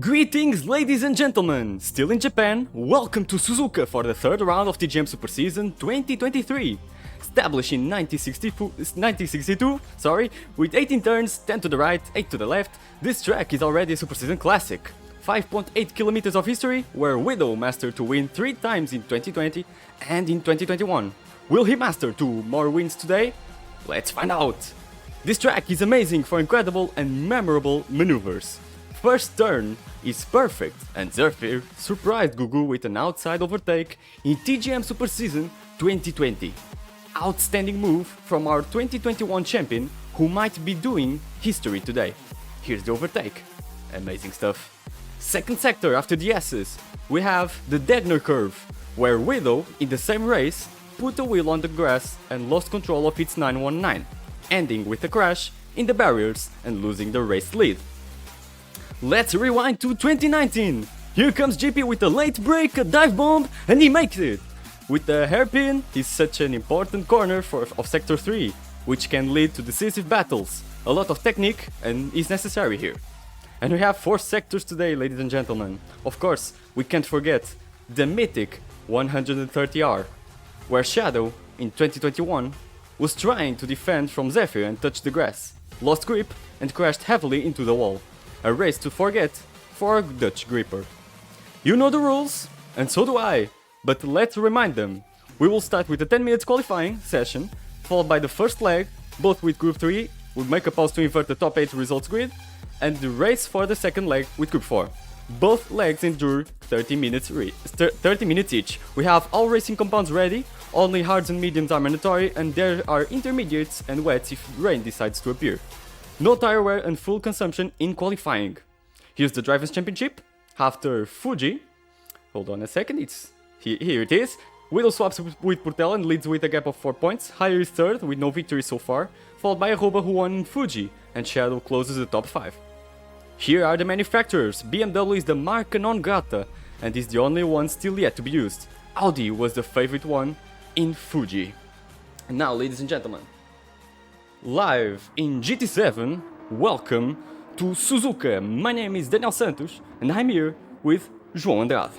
Greetings, ladies and gentlemen! Still in Japan, welcome to Suzuka for the third round of TGM Super Season 2023. Established in 1962, with 18 turns, 10 to the right, 8 to the left, this track is already a Super Season classic. 5.8 kilometers of history, where Widow mastered to win 3 times in 2020 and in 2021. Will he master 2 more wins today? Let's find out! This track is amazing for incredible and memorable maneuvers. First turn is perfect, and Zephyr surprised Gugu with an outside overtake in TGM Super Season 2020. Outstanding move from our 2021 champion, who might be doing history today. Here's the overtake. Amazing stuff. Second sector after the S's, we have the Degner curve, where Widow, in the same race, put a wheel on the grass and lost control of its 919, ending with a crash in the barriers and losing the race lead. Let's rewind to 2019! Here comes GP with a late break, a dive bomb, and he makes it! With the hairpin, is such an important corner of Sector 3, which can lead to decisive battles. A lot of technique and is necessary here. And we have 4 sectors today, ladies and gentlemen. Of course, we can't forget the mythic 130R, where Shadow, in 2021, was trying to defend from Zephyr and touch the grass, lost grip and crashed heavily into the wall. A race to forget for a Dutch gripper. You know the rules, and so do I, but let's remind them. We will start with a 10 minutes qualifying session, followed by the first leg, both with Group 3, we'll make a pause to invert the top 8 results grid, and the race for the second leg with Group 4. Both legs endure 30 minutes each. We have all racing compounds ready, only hards and mediums are mandatory, and there are intermediates and wets if rain decides to appear. No tire wear and full consumption in qualifying. Here's the Drivers' Championship. After Fuji, hold on a second, here it is. Widow swaps with Portela and leads with a gap of 4 points. Higher is third with no victory so far, followed by Aruba who won in Fuji, and Shadow closes the top 5. Here are the manufacturers. BMW is the marca non grata and is the only one still yet to be used. Audi was the favorite one in Fuji. And now, ladies and gentlemen, live in GT7, welcome to Suzuka. My name is Daniel Santos and I'm here with João Andrade.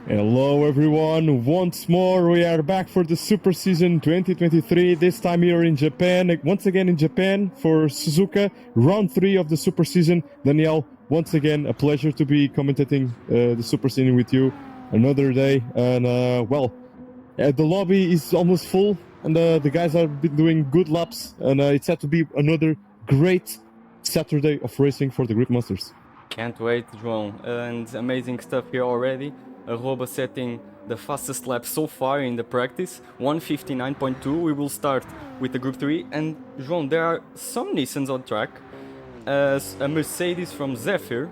Hello everyone, once more we are back for the Super Season 2023, this time here in Japan, once again in Japan for Suzuka, round 3 of the Super Season. Daniel, once again a pleasure to be commentating the Super Season with you another day, and the lobby is almost full. And the guys have been doing good laps, and it's set to be another great Saturday of racing for the Grip Masters. Can't wait, João, and amazing stuff here already. Aruba setting the fastest lap so far in the practice, 1:59.2. We will start with the Group 3, and João, there are some Nissans on track. A Mercedes from Zephyr,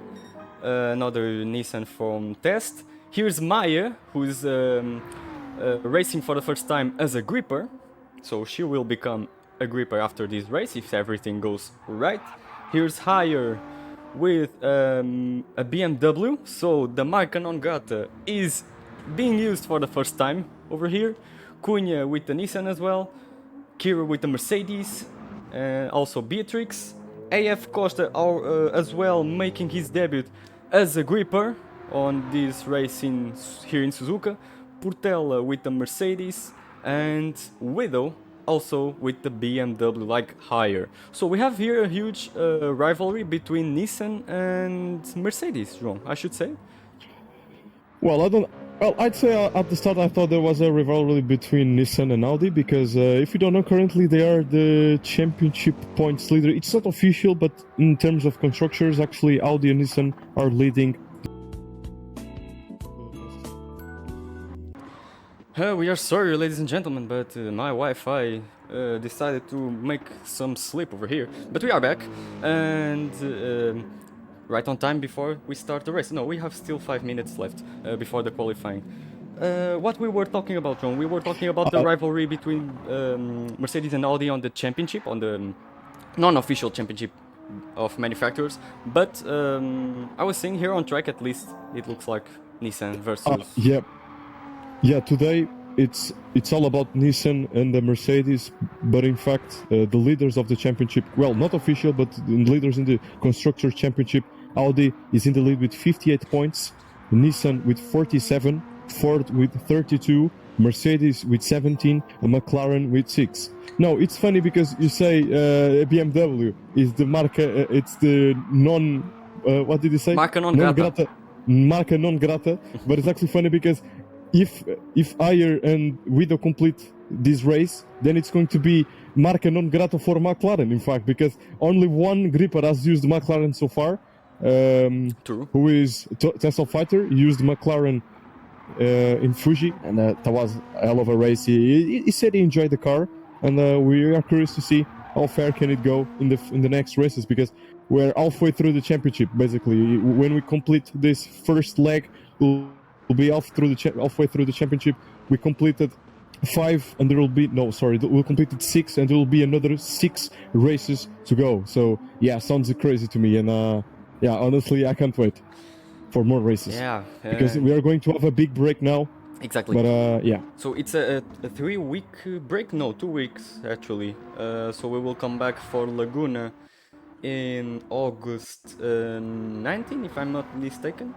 another Nissan from Test. Here's Maya, who is racing for the first time as a gripper, so she will become a gripper after this race if everything goes right. Here's Higher with a BMW, so the marca non grata is being used for the first time over here. Cunha with the Nissan as well, Kira with the Mercedes, also Beatrix, AF Costa as well making his debut as a gripper on this race here in Suzuka. Portela with the Mercedes, and Widow also with the BMW, like Higher. So we have here a huge rivalry between Nissan and Mercedes, João, I should say. I'd say at the start I thought there was a rivalry between Nissan and Audi, because if you don't know, currently they are the championship points leader. It's not official, but in terms of constructors, actually Audi and Nissan are leading. We are sorry, ladies and gentlemen, but my Wi-Fi decided to make some slip over here. But we are back, and right on time before we start the race. No, we have still 5 minutes left before the qualifying. What we were talking about, John? We were talking about the rivalry between Mercedes and Audi on the championship, on the non-official championship of manufacturers. But I was saying here on track, at least, it looks like Nissan versus... Yeah, today it's all about Nissan and the Mercedes, but in fact the leaders of the championship, well, not official, but the leaders in the Constructors Championship Audi is in the lead with 58 points, Nissan with 47, Ford with 32, Mercedes with 17, and McLaren with 6. No, it's funny because you say BMW is the marca, it's the what did you say? Marca non grata. Marca non grata, but it's actually funny because if Ayer and Guido complete this race, then it's going to be marca non grata for McLaren, in fact, because only one gripper has used McLaren so far. True. Who is Tesla Fighter, used McLaren in Fuji, and that was a hell of a race. He said he enjoyed the car, and we are curious to see how far can it go in the next races, because we're halfway through the championship. Basically, when we complete this first leg, we'll be halfway through the championship. We completed 5, and there will be we completed 6, and there will be another 6 races to go. So yeah, sounds crazy to me, and yeah, honestly, I can't wait for more races. Yeah. Because we are going to have a big break now. Exactly. But yeah. So it's a 3-week break? No, 2 weeks actually. So we will come back for Laguna in August 19, if I'm not mistaken.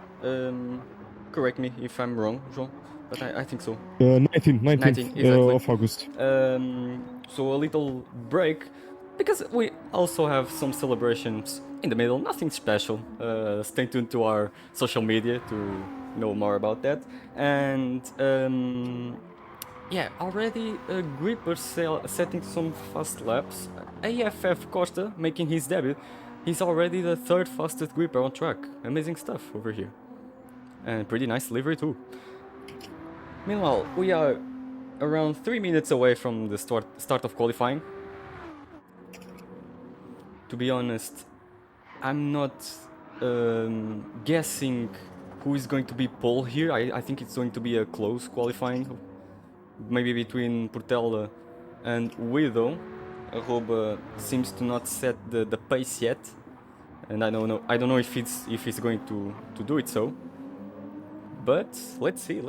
Correct me if I'm wrong, João, but I think so. 19th exactly. of August. So a little break, because we also have some celebrations in the middle, nothing special. Stay tuned to our social media to know more about that. And yeah, already a gripper setting some fast laps. AFF Costa making his debut. He's already the 3rd fastest gripper on track. Amazing stuff over here. And pretty nice livery too. Meanwhile, we are around 3 minutes away from the start of qualifying. To be honest, I'm not guessing who is going to be pole here. I think it's going to be a close qualifying, maybe between Portela and Guido. Arroba seems to not set the pace yet, and I don't know if he's going to do it so. But let's see.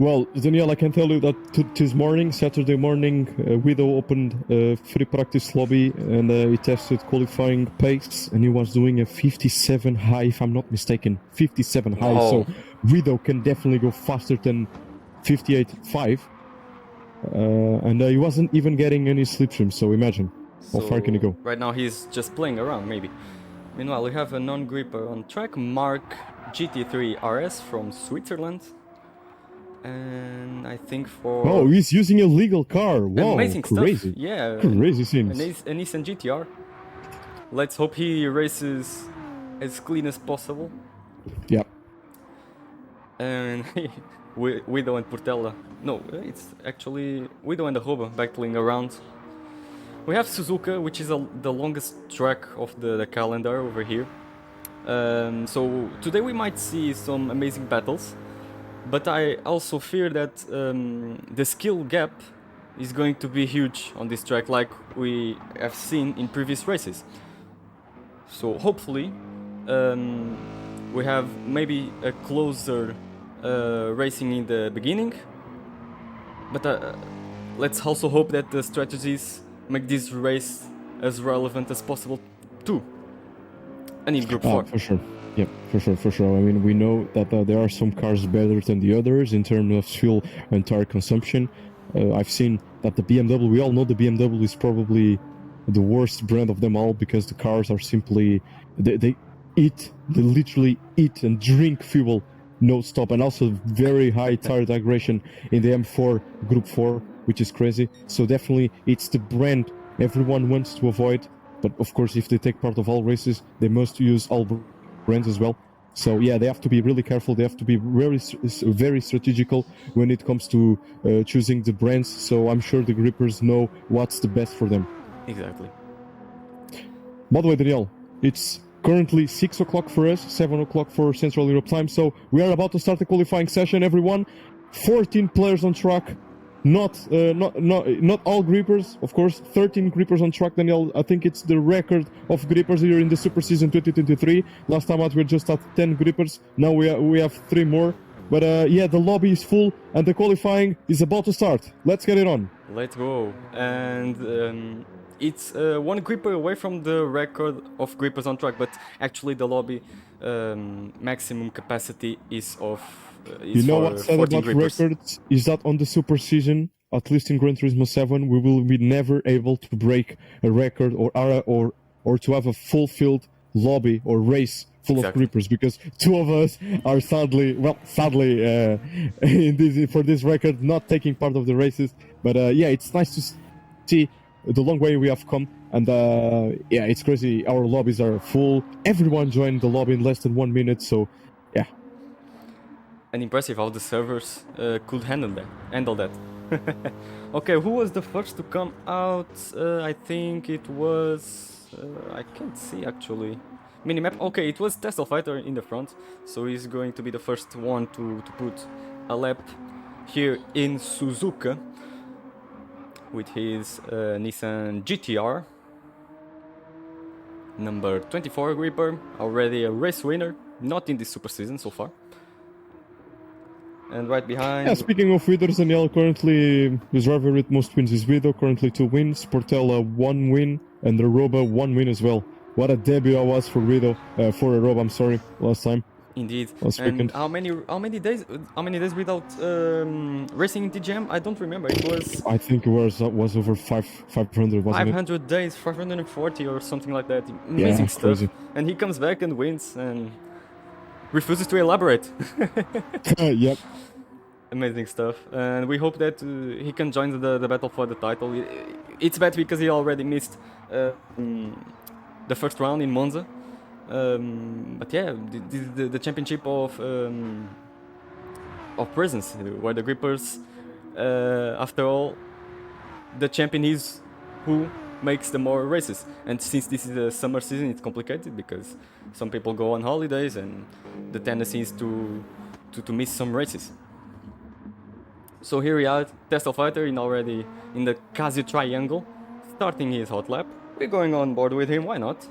Well, Daniel, I can tell you that this morning, Saturday morning, Guido opened a free practice lobby, and he tested qualifying pace, and he was doing a 57 high, if I'm not mistaken. 57 high, oh. So Guido can definitely go faster than 58.5. And he wasn't even getting any slipstream, so imagine how far can he go. Right now he's just playing around, maybe. Meanwhile, we have a non-gripper on track, Mark GT3 RS from Switzerland. And I think for... Oh, he's using a legal car. Wow, amazing crazy. Stuff. Yeah. Crazy scenes. A Nissan GTR. Let's hope he races as clean as possible. Yeah. And Guido and Portela. No, it's actually Guido and Arroba battling around. We have Suzuka, which is the longest track of the calendar over here. So today we might see some amazing battles. But I also fear that the skill gap is going to be huge on this track, like we have seen in previous races. So hopefully we have maybe a closer racing in the beginning. But let's also hope that the strategies make this race as relevant as possible too. And in Group 4. For sure. Yeah, for sure. I mean, we know that there are some cars better than the others in terms of fuel and tire consumption. I've seen that the BMW, we all know the BMW is probably the worst brand of them all, because the cars are simply, they literally eat and drink fuel no stop, and also very high tire degradation in the M4 Group 4, which is crazy. So definitely it's the brand everyone wants to avoid, but of course if they take part of all races, they must use all brands as well. So yeah, they have to be really careful. They have to be very strategical when it comes to choosing the brands. So I'm sure the grippers know what's the best for them. Exactly. By the way, Daniel, it's currently 6 o'clock for us, 7 o'clock for Central Europe time. So we are about to start the qualifying session, everyone. 14 players on track. Not all grippers, of course. 13 grippers on track, Daniel. I think it's the record of grippers here in the Super Season 2023. Last time out we just had 10 grippers. Now we have 3 more. But yeah, the lobby is full and the qualifying is about to start. Let's get it on. Let's go. And It's one gripper away from the record of grippers on track, but actually the lobby maximum capacity is of You is know for what's sad 14 about grippers. records is that on the Super Season, at least in Gran Turismo 7, we will be never able to break a record or to have a fulfilled lobby or race full of Exactly. grippers, because two of us are sadly for this record not taking part of the races. But yeah, it's nice to see the long way we have come. And yeah, it's crazy. Our lobbies are full. Everyone joined the lobby in less than 1 minute. So yeah, And impressive how the servers could handle that. Okay, who was the first to come out? I think it was... I can't see actually. Minimap. Okay, it was Tesla Fighter in the front, so he's going to be the first one to put a lap here in Suzuka with his Nissan GTR. Number 24 gripper, already a race winner, not in this super season so far. And right behind... yeah, speaking of winners, Daniel, currently his driver with most wins is Vido, currently 2 wins, Portela 1 win, and Aroba 1 win as well. What a debut it was for for Aroba, I'm sorry, last time. Indeed. Last And weekend. how many days without racing in TGM? I don't remember. It was I think it was over 500, wasn't it? 500 days, 540 or something like that. Amazing Yeah, stuff. crazy. And he comes back and wins and refuses to elaborate. Yep. Amazing stuff. And we hope that he can join the battle for the title. It's bad because he already missed the first round in Monza. But yeah, this is the championship of presence, where the grippers, after all, the champion is who makes the more races. And since this is a summer season, it's complicated because some people go on holidays and the tendency is to miss some races. So here we are, Tesla Fighter already in the Casio triangle, starting his hot lap. We're going on board with him, why not?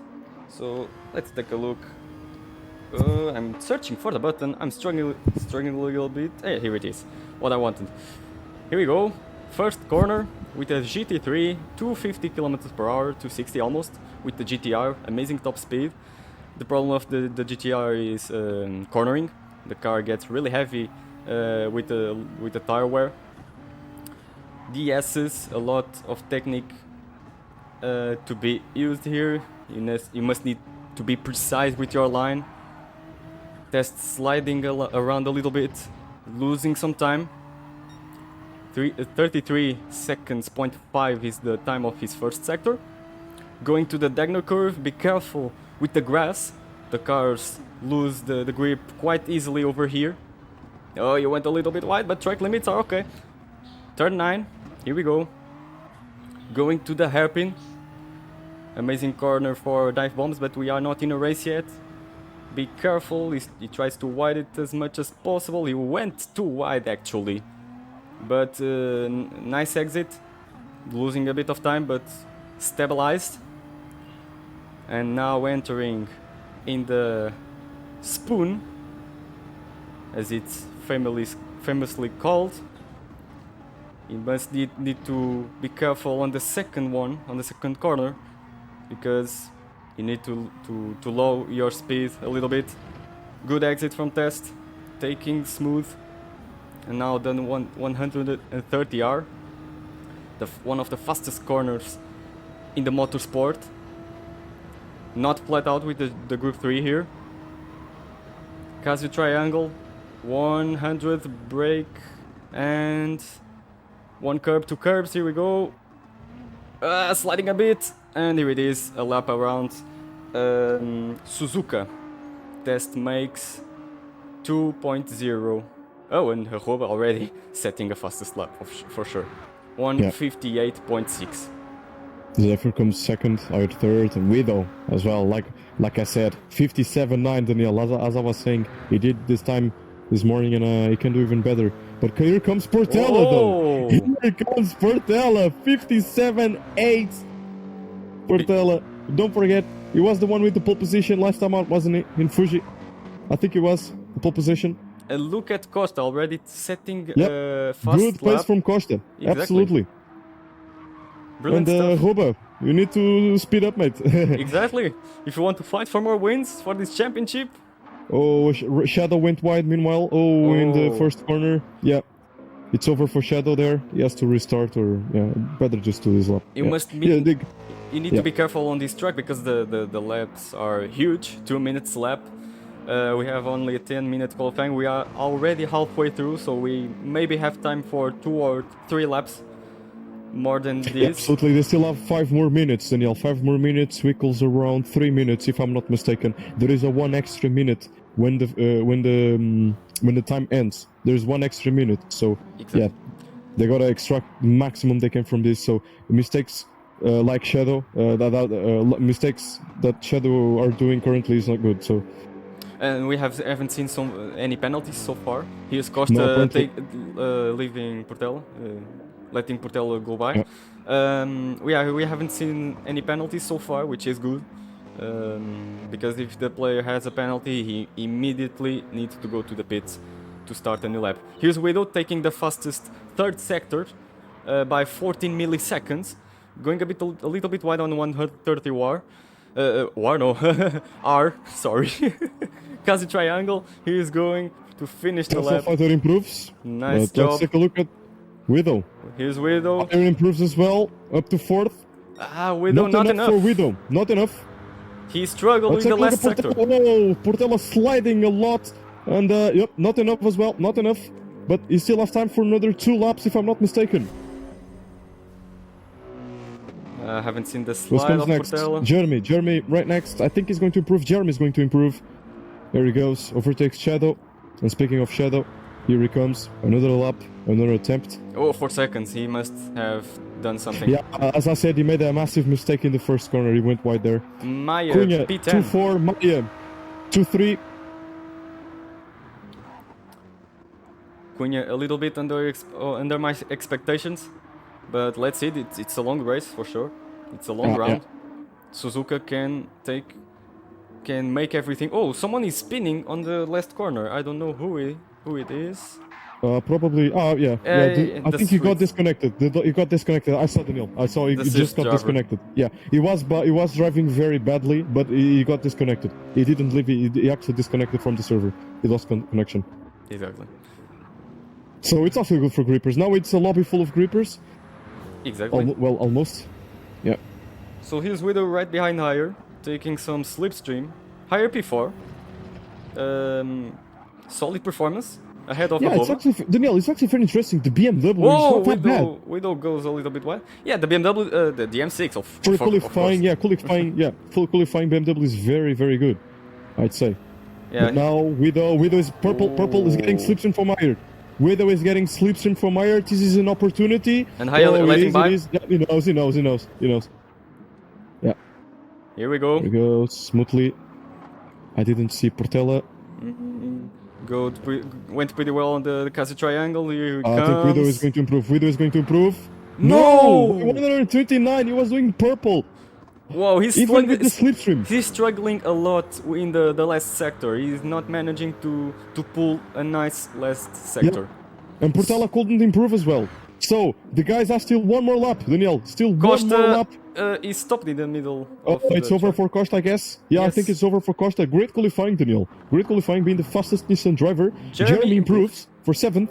So let's take a look. I'm searching for the button. I'm struggling a little bit. Hey, here it is. What I wanted. Here we go. First corner with a GT3, 250 kilometers per hour, 260 almost, with the GTR. Amazing top speed. The problem of the GTR is cornering. The car gets really heavy with the tire wear. DS's, a lot of technique to be used here. You must need to be precise with your line. Test sliding around a little bit, losing some time. 33 seconds, 0.5 is the time of his first sector. Going to the diagonal curve, be careful with the grass. The cars lose the grip quite easily over here. Oh, you went a little bit wide, but track limits are okay. Turn 9, here we go. Going to the hairpin. Amazing corner for dive bombs, but we are not in a race yet. Be careful, he tries to wide it as much as possible. He went too wide actually. But nice exit. Losing a bit of time, but stabilized. And now entering in the spoon, as it's famously called. You must need to be careful on the second corner, because you need to lower your speed a little bit. Good exit from test, taking smooth, and now done 130R, one of the fastest corners in the motorsport. Not flat out with the group 3 here. Casio triangle, 100th brake, and 1 curb, 2 curbs, here we go. Sliding a bit, and here it is, a lap around Suzuka. Test makes 2.0. Oh, and Haroba already setting a fastest lap for sure. 158.6. Zephyr comes second, out third, and Widow as well. Like I said, 57.9 Daniel. As I was saying, he did this morning, and he can do even better. But here comes Portela though. Here comes Portela, 57.8. Portela, don't forget, he was the one with the pole position last time out, wasn't he? In Fuji, I think he was the pole position. And look at Costa already setting Yep. fast Good lap. pace from Costa. Exactly. Absolutely. Brilliant and stuff. Roba, You need to speed up, mate. Exactly. If you want to fight for more wins for this championship. Oh, Shadow went wide meanwhile. Oh, in the Oh. first corner. Yeah. It's over for Shadow there. He has to restart or, yeah, better just do his lap. You yeah. must be, Yeah, you need to be careful on this track because the laps are huge. 2 minutes lap. We have only a 10-minute qualifying. We are already halfway through, so we maybe have time for 2 or 3 laps more than this. Yeah, absolutely. They still have 5 more minutes, Daniel. 5 more minutes equals around 3 minutes, if I'm not mistaken. There is a 1 extra minute when the time ends. There's 1 extra minute, so Exactly. yeah, they gotta extract the maximum they can from this. So mistakes like Shadow, mistakes that Shadow are doing currently is not good. So. And we haven't seen any penalties so far. Here's No, Costa apparently. leaving Portela, letting Portela go by. Yeah. We haven't seen any penalties so far, which is good. Because if the player has a penalty, he immediately needs to go to the pits to start a new lap. Here's Widow taking the fastest third sector by 14 milliseconds, going a little bit wide on 130 R, sorry. Quasi triangle, he is going to finish the lap. Fighter improves. Nice Let's job. take a look at Widow. Here's Widow. Fighter improves as well, up to 4th. Widow, not enough. For Widow, not enough. He struggled in the last sector. Oh, Portela sliding a lot. And yep, not enough as well, not enough. But he still has time for another 2 laps if I'm not mistaken. I haven't seen the What slide comes of next? Portela. Jeremy right next. I think he's going to improve. Jeremy's going to improve. There he goes, overtakes Shadow. And speaking of Shadow, here he comes. Another lap, another attempt. Oh, 4 seconds, he must have done something. Yeah, as I said, he made a massive mistake in the first corner. He went wide there. Maya, Cunha, P10. 2-4, Maya, 2-3. Cunha a little bit under my expectations, but let's see. It's a long race for sure. It's a long round. Yeah. Suzuka can make everything. Oh, someone is spinning on the last corner. I don't know who it is. Probably. Oh yeah. I think he got disconnected. He got disconnected. I saw Daniel. I saw he just got disconnected. Yeah, he was driving very badly, but he got disconnected. He didn't leave. He actually disconnected from the server. He lost connection. Exactly. So it's also good for grippers. Now it's a lobby full of grippers. Exactly. Well, almost. Yeah. So here's Widow right behind Higher, taking some slipstream. Higher P4. Solid performance. Ahead of it's actually, Daniel, it's actually very interesting. The BMW is not that bad. Widow goes a little bit wide. Yeah, the BMW, the M6 of For qualifying, full qualifying BMW is very, very good, I'd say. Yeah. But now Widow is purple. Purple is getting slipstream from Higher. Widow is getting slipstream from Higher. This is an opportunity. And Higher letting by. Yeah, he knows. Yeah. Here we go. Here we go, smoothly. I didn't see Portela. Went pretty well on the Quasi triangle. Here he comes. I think Widow is going to improve. No! 129. He was doing purple. Wow, he's Even with the slipstream. He's struggling a lot in the last sector. He's not managing to pull a nice last sector. Yep. And Portela couldn't improve as well. So the guys have still 1 more lap, Daniel. Still Costa, 1 more lap. He stopped in the middle. It's over for Costa, I guess. Yeah, yes. I think it's over for Costa. Great qualifying, Daniel. Great qualifying, being the fastest Nissan driver. Jeremy improves for 7th.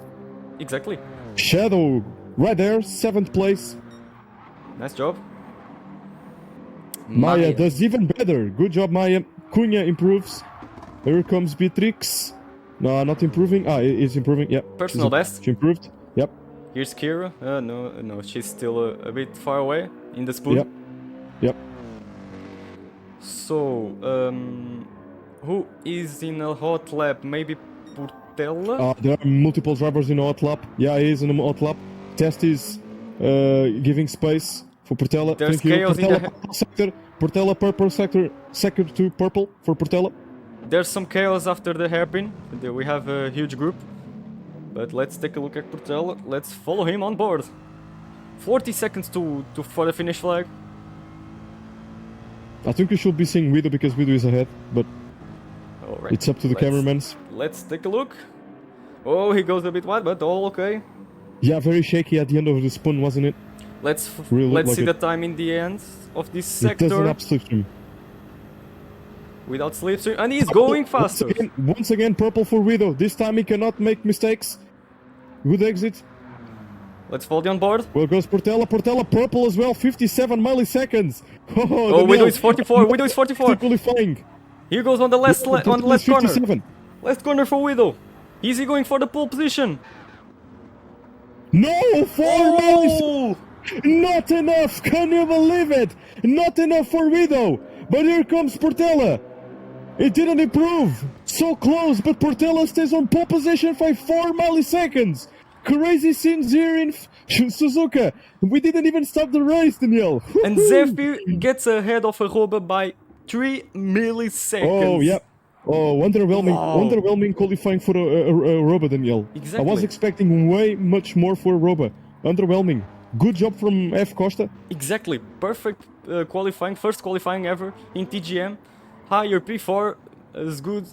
Exactly. Shadow right there, 7th place. Nice job. Maya does even better. Good job, Maya. Cunha improves. Here comes Beatrix. No, not improving. It's improving. Yeah. Personal best. She improved. Yep. Here's Kira. No, she's still a bit far away in the spoon. Yep. So, who is in a hot lap? Maybe Portela? There are multiple drivers in a hot lap. Yeah, he is in a hot lap. Test is giving space for Portela. There's Thank you. chaos Portela, in the purple sector. Portela purple sector. Sector to purple for Portela. There's some chaos after the hairpin. We have a huge group. But let's take a look at Portela. Let's follow him on board. 40 seconds for the finish flag. I think we should be seeing Widow because Widow is ahead, but Alright, it's up to the cameramans. Let's take a look. Oh, he goes a bit wide, but all okay. Yeah, very shaky at the end of the spin, wasn't it? Let's see the time in the end of this sector. It doesn't have slipstream. Without slipstream, and he's going faster. Once again, purple for Widow. This time he cannot make mistakes. Good exit. Let's follow on board. Well goes Portela. Portela purple as well. 57 milliseconds. Oh, Widow is 44. Widow is 44. Qualifying. Here goes on the left corner. 57. Left corner for Widow. Is he going for the pole position? No, 4 milliseconds. Not enough. Can you believe it? Not enough for Widow. But here comes Portela. It didn't improve. So close, but Portela stays on pole position by 4 milliseconds. Crazy scenes here in Suzuka. We didn't even stop the race, Daniel. And Zephyr gets ahead of Aroba by 3 milliseconds. Oh, yeah. Oh, underwhelming. Wow. Underwhelming qualifying for Aroba, Daniel. Exactly. I was expecting way much more for Aroba. Underwhelming. Good job from F. Costa. Exactly. Perfect qualifying. First qualifying ever in TGM. Higher P4 is good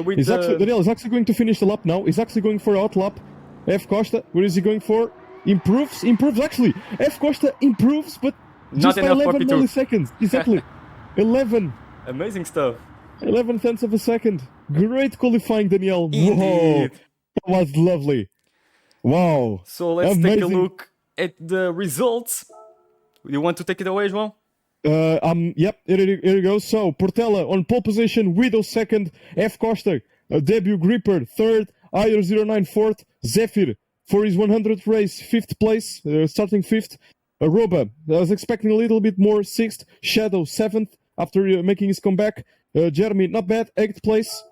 with Daniel is actually going to finish the lap now. He's actually going for out lap. F. Costa, what is he going for? Improves actually. F. Costa improves, but just by 11 milliseconds. Exactly. 11. Amazing stuff. 11 tenths of a second. Great qualifying, Daniel. Indeed. Whoa. That was lovely. Wow. So let's Amazing. take a look at the results. You want to take it away as well? Yep, here it goes. So, Portela on pole position, Widow second, F. Costa, debut gripper third, Ayer 09 fourth, Zephyr for his 100th race, 5th place, starting 5th. Aroba, I was expecting a little bit more, 6th. Shadow 7th after making his comeback. Jeremy, not bad, 8th place.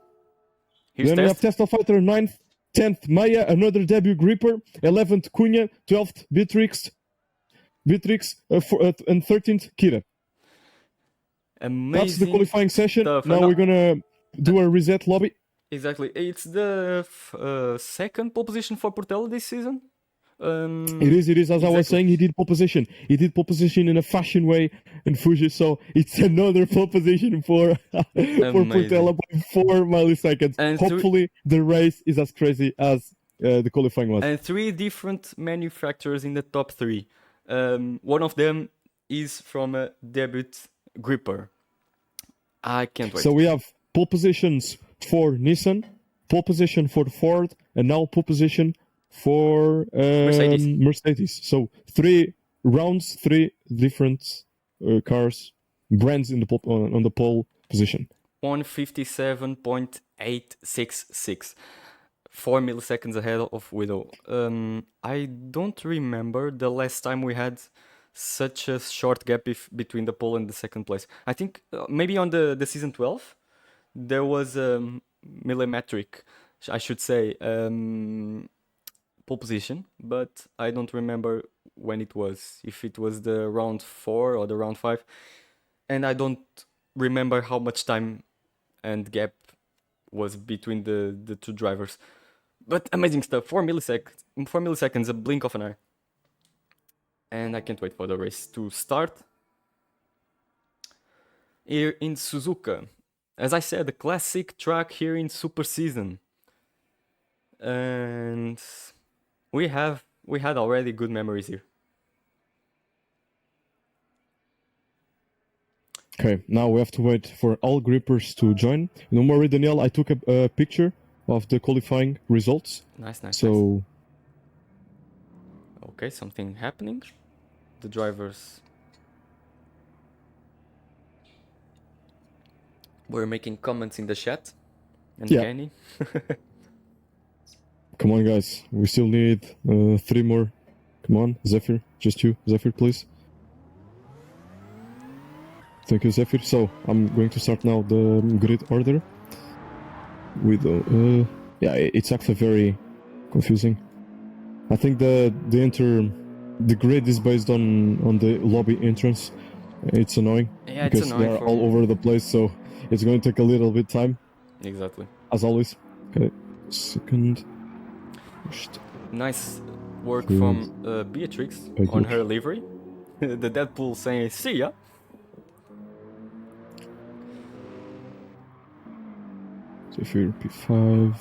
Then we have Tesla Fighter 9th, 10th Maya, another debut gripper, 11th Cunha, 12th Beatrix, and 13th Kira. Amazing. That's the qualifying session. Stuff. Now we're gonna do a reset lobby. Exactly. It's the second pole position for Portela this season. It is. As exactly. I was saying, he did pole position. He did pole position in a fashion way in Fuji, so it's another pole position for Portela by 4 milliseconds. And hopefully, the race is as crazy as the qualifying was. And 3 different manufacturers in the top 3. One of them is from a debut gripper. I can't wait. So we have pole positions for Nissan, pole position for Ford, and now pole position for Mercedes. So 3 rounds, 3 different cars, brands in the on the pole position. 157.866. 4 milliseconds ahead of Widow. I don't remember the last time we had such a short gap between the pole and the second place. I think maybe on the season 12 there was millimetric, I should say, pole position, but I don't remember when it was, if it was the round 4 or the round 5, and I don't remember how much time and gap was between the 2 drivers. But amazing stuff. 4 milliseconds, a blink of an eye. And I can't wait for the race to start. Here in Suzuka. As I said, a classic track here in Super Season. And we had already good memories here. Okay, now we have to wait for all grippers to join. Don't worry, Danielle, I took a picture of the qualifying results. Nice. So... Okay, something happening. The drivers were making comments in the chat. And Kenny. Come on, guys. We still need 3 more. Come on, Zephyr. Just you. Zephyr, please. Thank you, Zephyr. So, I'm going to start now the grid order. With it's actually very confusing. I think the grid is based on the lobby entrance. It's annoying. Yeah, because it's annoying. They're all over the place, so it's going to take a little bit time. Exactly. As always. Okay, second. Nice work from Beatrix on her livery. The Deadpool saying, "See ya." Zephyr P5,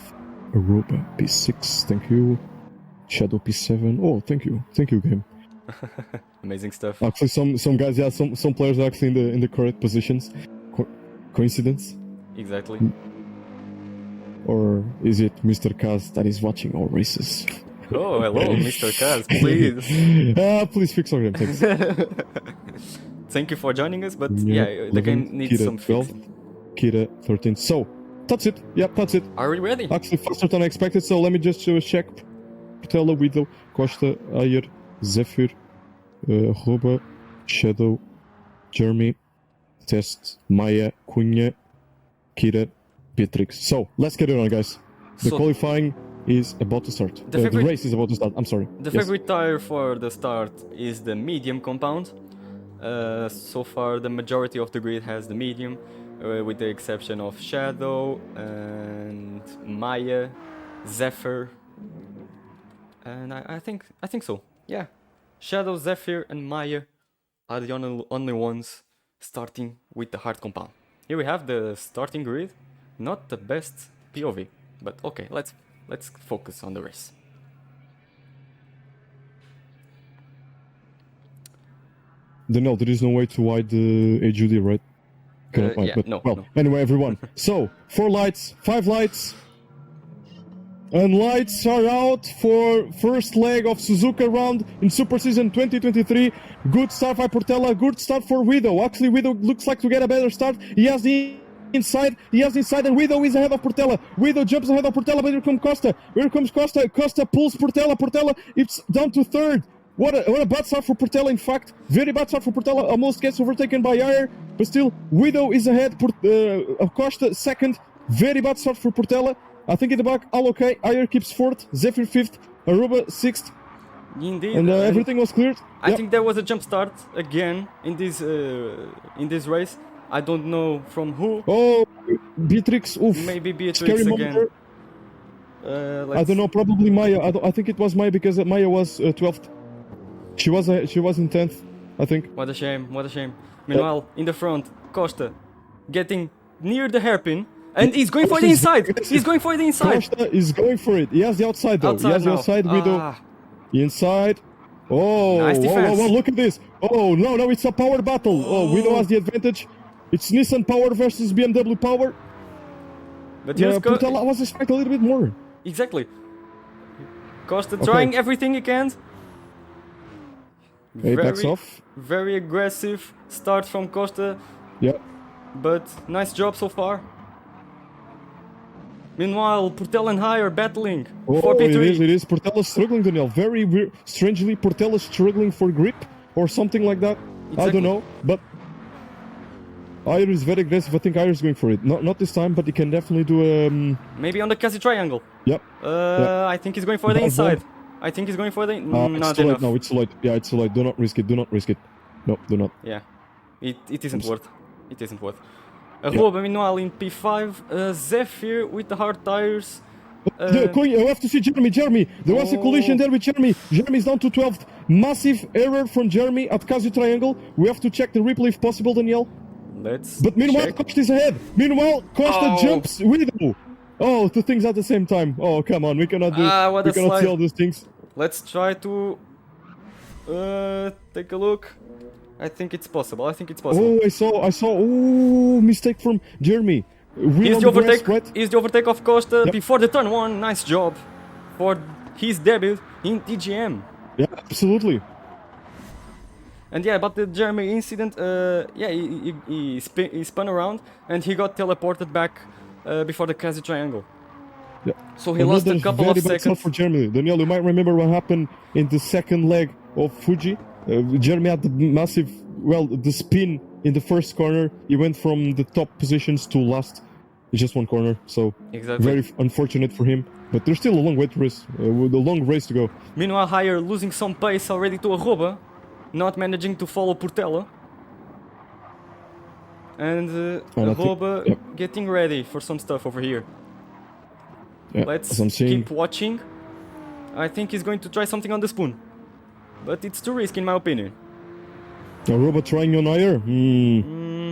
Aroba P6, thank you. Shadow P7, oh, thank you game. Amazing stuff. Actually, some guys, yeah, some players are actually in the correct positions. Coincidence? Exactly. Or is it Mr. Kaz that is watching all races? Oh, hello, Mr. Kaz, please. Please fix our game, thanks. Thank you for joining us, but yeah, the game needs Kira some 12, fixing. Kira 13. So, that's it. Yep, that's it. Are we ready? Actually, faster than I expected, so let me just check. Portela, Widow, Costa, Ayer, Zephyr, Roba, Shadow, Jeremy, Test, Maya, Cunha, Kira, Beatrix. So, let's get it on, guys. The So- qualifying is about to start. The favorite- race is about to start. I'm sorry. The Yes. favorite tire for the start is the medium compound. So far, the majority of the grid has the medium, with the exception of Shadow and Maya, Zephyr, and I think so. Yeah, Shadow, Zephyr, and Maya are the only ones starting with the hard compound. Here we have the starting grid. Not the best POV, but okay, let's focus on the race. Daniel, there is no way to hide the HUD, right? Cannot hide, yeah, but, no, well, no. anyway, everyone. So, 4 lights, 5 lights. And lights are out for first leg of Suzuka round in Super Season 2023. Good start by Portela, good start for Widow. Actually, Widow looks like to get a better start. He has the inside, and Widow is ahead of Portela. Widow jumps ahead of Portela, but here comes Costa. Here comes Costa. Costa pulls Portela. Portela, it's down to third. What a bad start for Portela, in fact. Very bad start for Portela. Almost gets overtaken by Ayer, but still, Widow is ahead. Costa second. Very bad start for Portela. I think in the back, all okay. Ayer keeps fourth. Zephyr fifth. Aruba sixth. Indeed, And everything was cleared. I Yep. think there was a jump start again in this race. I don't know from who. Oh, Beatrix. Oof. Maybe Beatrix Scary again. moment. I don't know. Probably Maya. I think it was Maya because Maya was 12th. She was in 10th, I think. What a shame. What a shame. Meanwhile, in the front, Costa getting near the hairpin, and he's going for the inside. He's going for the inside. Costa is going for it. He has the outside though. Outside he has now. the outside. Widow inside. Oh, Nice defense. whoa, look at this. Oh no, it's a power battle. Oh, Widow has the advantage. It's Nissan power versus BMW power. But here's Portela was expecting a little bit more. Exactly. Costa trying everything he can. He backs off. Very aggressive start from Costa, Yeah. but nice job so far. Meanwhile, Portela and High are battling for Oh, P3. it is. Portela's struggling, Daniel. Very weird. Strangely, Portela's struggling for grip or something like that. I Exactly. don't know, but Ayer is very aggressive. I think Ayer is going for it. Not this time, but he can definitely do Maybe on the Cassie triangle. Yep. I think he's going for the Bad inside. ball. I think he's going for the... It's not too late. enough. No, it's too late. Yeah, it's too late. Do not risk it. Do not risk it. No, do not. Yeah, it isn't worth. It isn't worth. Roba, meanwhile, in P5, Zephyr with the hard tires. You have to see Jeremy. There was a collision there with Jeremy. Jeremy's down to 12th. Massive error from Jeremy at Casio Triangle. We have to check the replay if possible, Daniel. Let's But meanwhile, check. Costa is ahead. Meanwhile, Costa jumps Widow. Oh, two things at the same time. Oh, come on. We cannot do. What We a cannot see slide. all these things. Let's try to take a look. I think it's possible. Oh, I saw. Oh, mistake from Jeremy. Here's the overtake. Here's the overtake of Costa Yep. before the turn one. Nice job for his debut in TGM. Yeah, absolutely. And yeah, but the Jeremy incident, he spun around and he got teleported back before the Cassie triangle. Yeah. So he lost a couple of very bad start seconds. for Jeremy. Daniel, you might remember what happened in the second leg of Fuji. Jeremy had the massive, the spin in the first corner. He went from the top positions to last. It's just one corner, so Exactly. very unfortunate for him. But there's still a long way to race, with a long race to go. Meanwhile, Higher losing some pace already to Aruba, not managing to follow Portela. And Aruba yep. getting ready for some stuff over here. Yeah, Let's as I'm seeing. keep watching. I think he's going to try something on the spoon. But it's too risky in my opinion. Aruba trying on Ayer?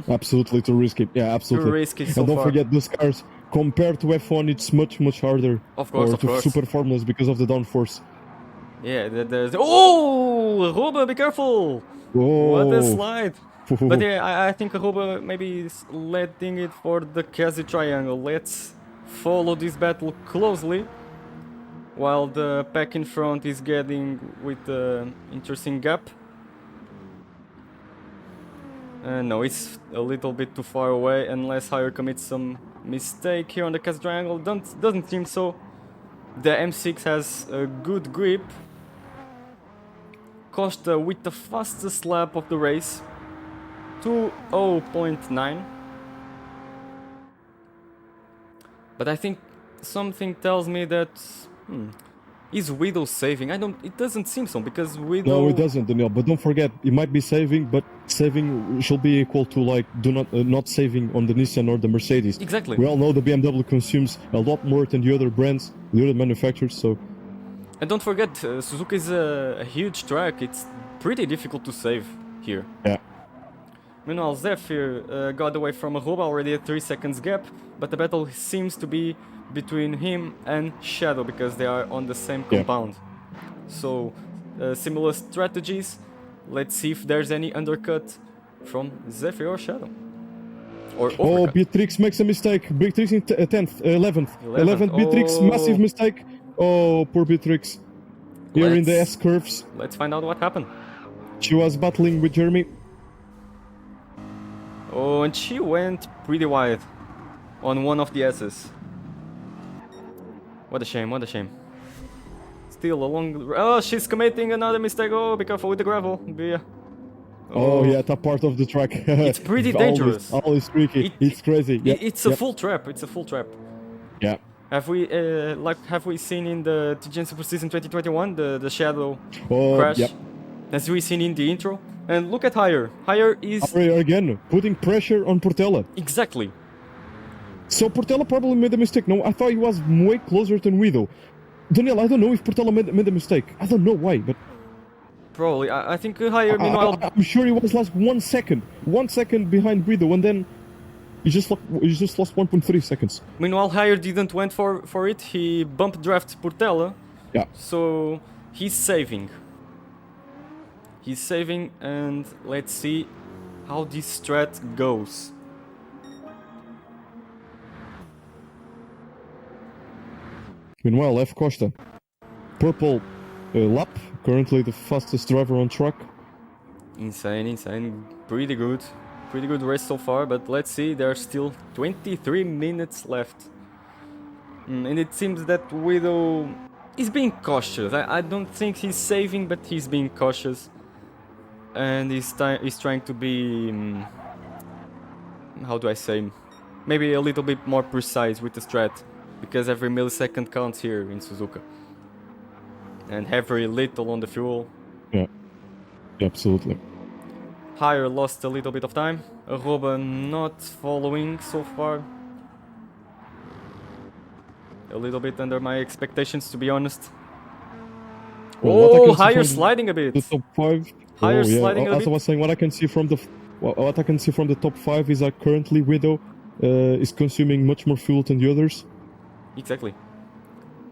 Absolutely too risky. Yeah, absolutely. Too risky so And don't far. forget, those cars, compared to F1, it's much harder. Of course, or of to course. super formulas because of the downforce. Yeah, there's... Oh! Roba, be careful! What a Oh. slide! But yeah, I think Roba maybe is letting it for the Kazi triangle. Let's follow this battle closely. While the pack in front is getting with the interesting gap. No, it's a little bit too far away unless Hire commits some mistake here on the Kazi triangle. Doesn't seem so. The M6 has a good grip. Costa with the fastest lap of the race, 2:0.9. But I think something tells me that is Widow saving? It doesn't seem so because Widow. No, it doesn't, Daniel. But don't forget, it might be saving, but saving should be equal to like not saving on the Nissan or the Mercedes. Exactly. We all know the BMW consumes a lot more than the other brands, the other manufacturers. So. And don't forget, Suzuka is a huge track. It's pretty difficult to save here. Yeah. Meanwhile, Zephyr got away from Aruba already at 3 seconds gap, but the battle seems to be between him and Shadow because they are on the same compound. So, similar strategies. Let's see if there's any undercut from Zephyr or Shadow. Or oh, overcut. Beatrix makes a mistake. Beatrix in 10th, 11th. Beatrix, Oh. massive mistake. Oh, poor Beatrix. Here in the S curves. Let's find out what happened. She was battling with Jeremy. Oh, and she went pretty wide on one of the S's. What a shame, what a shame. Still a long... Oh, she's committing another mistake. Oh, be careful with the gravel. Oh, yeah, that part of the track. It's pretty dangerous. Always tricky. It's crazy. Yeah. It's a full trap. It's a full trap. Yeah. Have we seen in the TGM Super Season 2021 the Shadow Oh, crash? yep. As we seen in the intro. And look at Hire. Hire is... Again, putting pressure on Portela. Exactly. So Portela probably made a mistake. No, I thought he was way closer than Guido. Daniel, I don't know if Portela made a mistake. I don't know why, but... Probably. I think Hire, meanwhile... I'm sure he was last 1 second. 1 second behind Guido, and then... He just lost 1.3 seconds. Meanwhile, Hire didn't went for it. He bump draft Portela. Yeah. So he's saving. He's saving, and let's see how this strat goes. Meanwhile, F. Costa, purple lap, currently the fastest driver on track. Insane, insane. Pretty good race so far, but let's see, there are still 23 minutes left. And it seems that Widow is being cautious. I don't think he's saving, but he's being cautious. And he's trying to be... how do I say? Maybe a little bit more precise with the strat. Because every millisecond counts here in Suzuka. And very little on the fuel. Yeah, absolutely. Hire lost a little bit of time. Aruba not following so far. A little bit under my expectations, to be honest. Well, oh, Hire sliding a bit. The top 5. Hire sliding a bit. As I was saying, what I can see from the top 5 is that currently Widow is consuming much more fuel than the others. Exactly.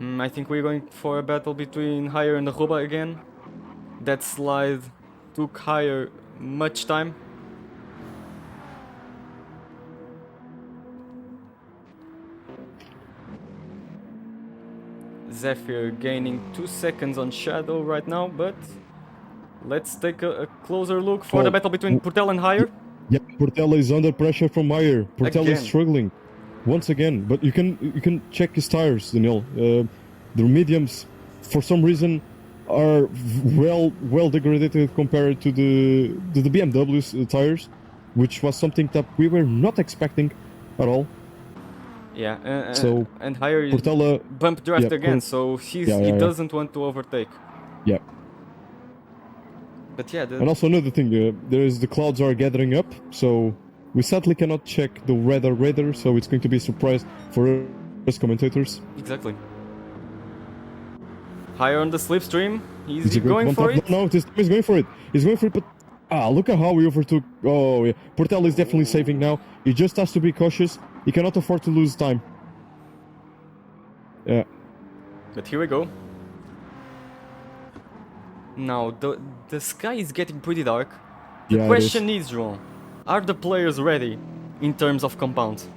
I think we're going for a battle between Hire and Aruba again. That slide took Hire much time. Zephyr gaining 2 seconds on Shadow right now, but let's take a closer look for the battle between Portela and Hire. Yep, Portela is under pressure from Hire. Portela is Again. struggling once again, but you can check his tires, Daniel. The mediums, for some reason, are well degraded compared to the BMW's tires, which was something that we were not expecting at all. Yeah, So, and Hire Portela bump draft again, so he doesn't want to overtake. Yeah. But yeah, And also another thing, the clouds are gathering up, so we sadly cannot check the radar, so it's going to be a surprise for us commentators. Exactly. Higher on the slipstream. Is he going for it? No, he's going for it. He's going for it, but look at how we overtook. Oh, yeah. Portela is definitely saving now. He just has to be cautious. He cannot afford to lose time. Yeah. But here we go. Now, the sky is getting pretty dark. The Yeah, it question is, João, are the players ready in terms of compounds?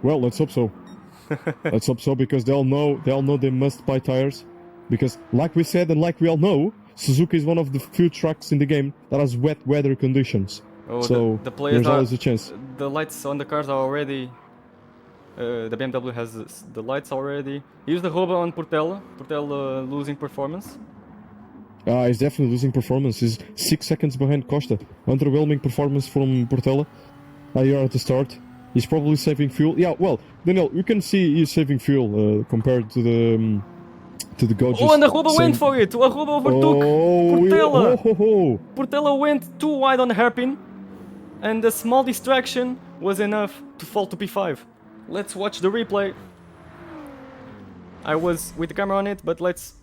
Well, let's hope so. Let's hope so, because they all know they must buy tires. Because, like we said and like we all know, Suzuka is one of the few trucks in the game that has wet weather conditions. Oh, so the players there's are, always a chance. The lights on the cars are already... the BMW has the lights already. Here's the Roba on Portela. Portela losing performance. He's definitely losing performance. He's 6 seconds behind Costa. Underwhelming performance from Portela. Here at the start. He's probably saving fuel. Yeah, well, Daniel, you can see he's saving fuel compared to the Gojis. Oh, and the Roba went for it! Roba overtook Portela! Portela went too wide on the hairpin, and a small distraction was enough to fall to P5. Let's watch the replay. I was with the camera on it, but let's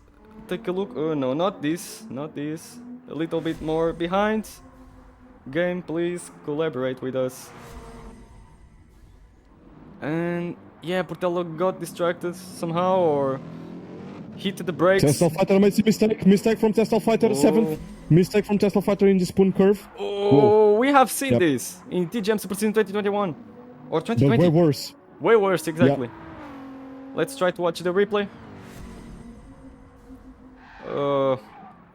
take a look. Oh no, not this, not this. A little bit more behind. Game, please collaborate with us. And yeah, Portela got distracted somehow or hit the brakes. Tesla Fighter made a mistake. Mistake from Tesla Fighter, 7th. Mistake from Tesla Fighter in the spoon curve. Oh, whoa. We have seen this in TGM Super Season 2021 or 2020. But way worse. Way worse, exactly. Yeah. Let's try to watch the replay.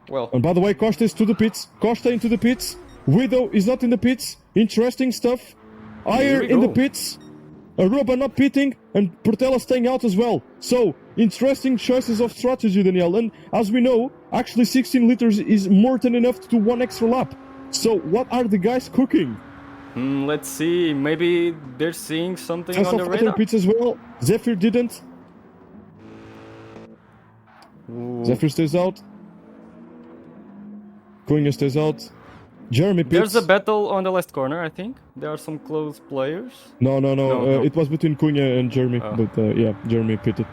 Well. And by the way, Costa is to the pits. Costa into the pits. Widow is not in the pits. Interesting stuff. Ayer in the pits. Aruba not pitting, and Portela staying out as well. So, interesting choices of strategy, Daniel. And as we know, actually 16 liters is more than enough to do one extra lap. So, what are the guys cooking? Let's see. Maybe they're seeing something Tesla on the radar. pits as well. Zephyr didn't. Ooh. Zephyr stays out. Cunha stays out. Jeremy pits. There's a battle on the left corner, I think. There are some close players. No. It was between Cunha and Jeremy. Oh. But yeah, Jeremy pitted.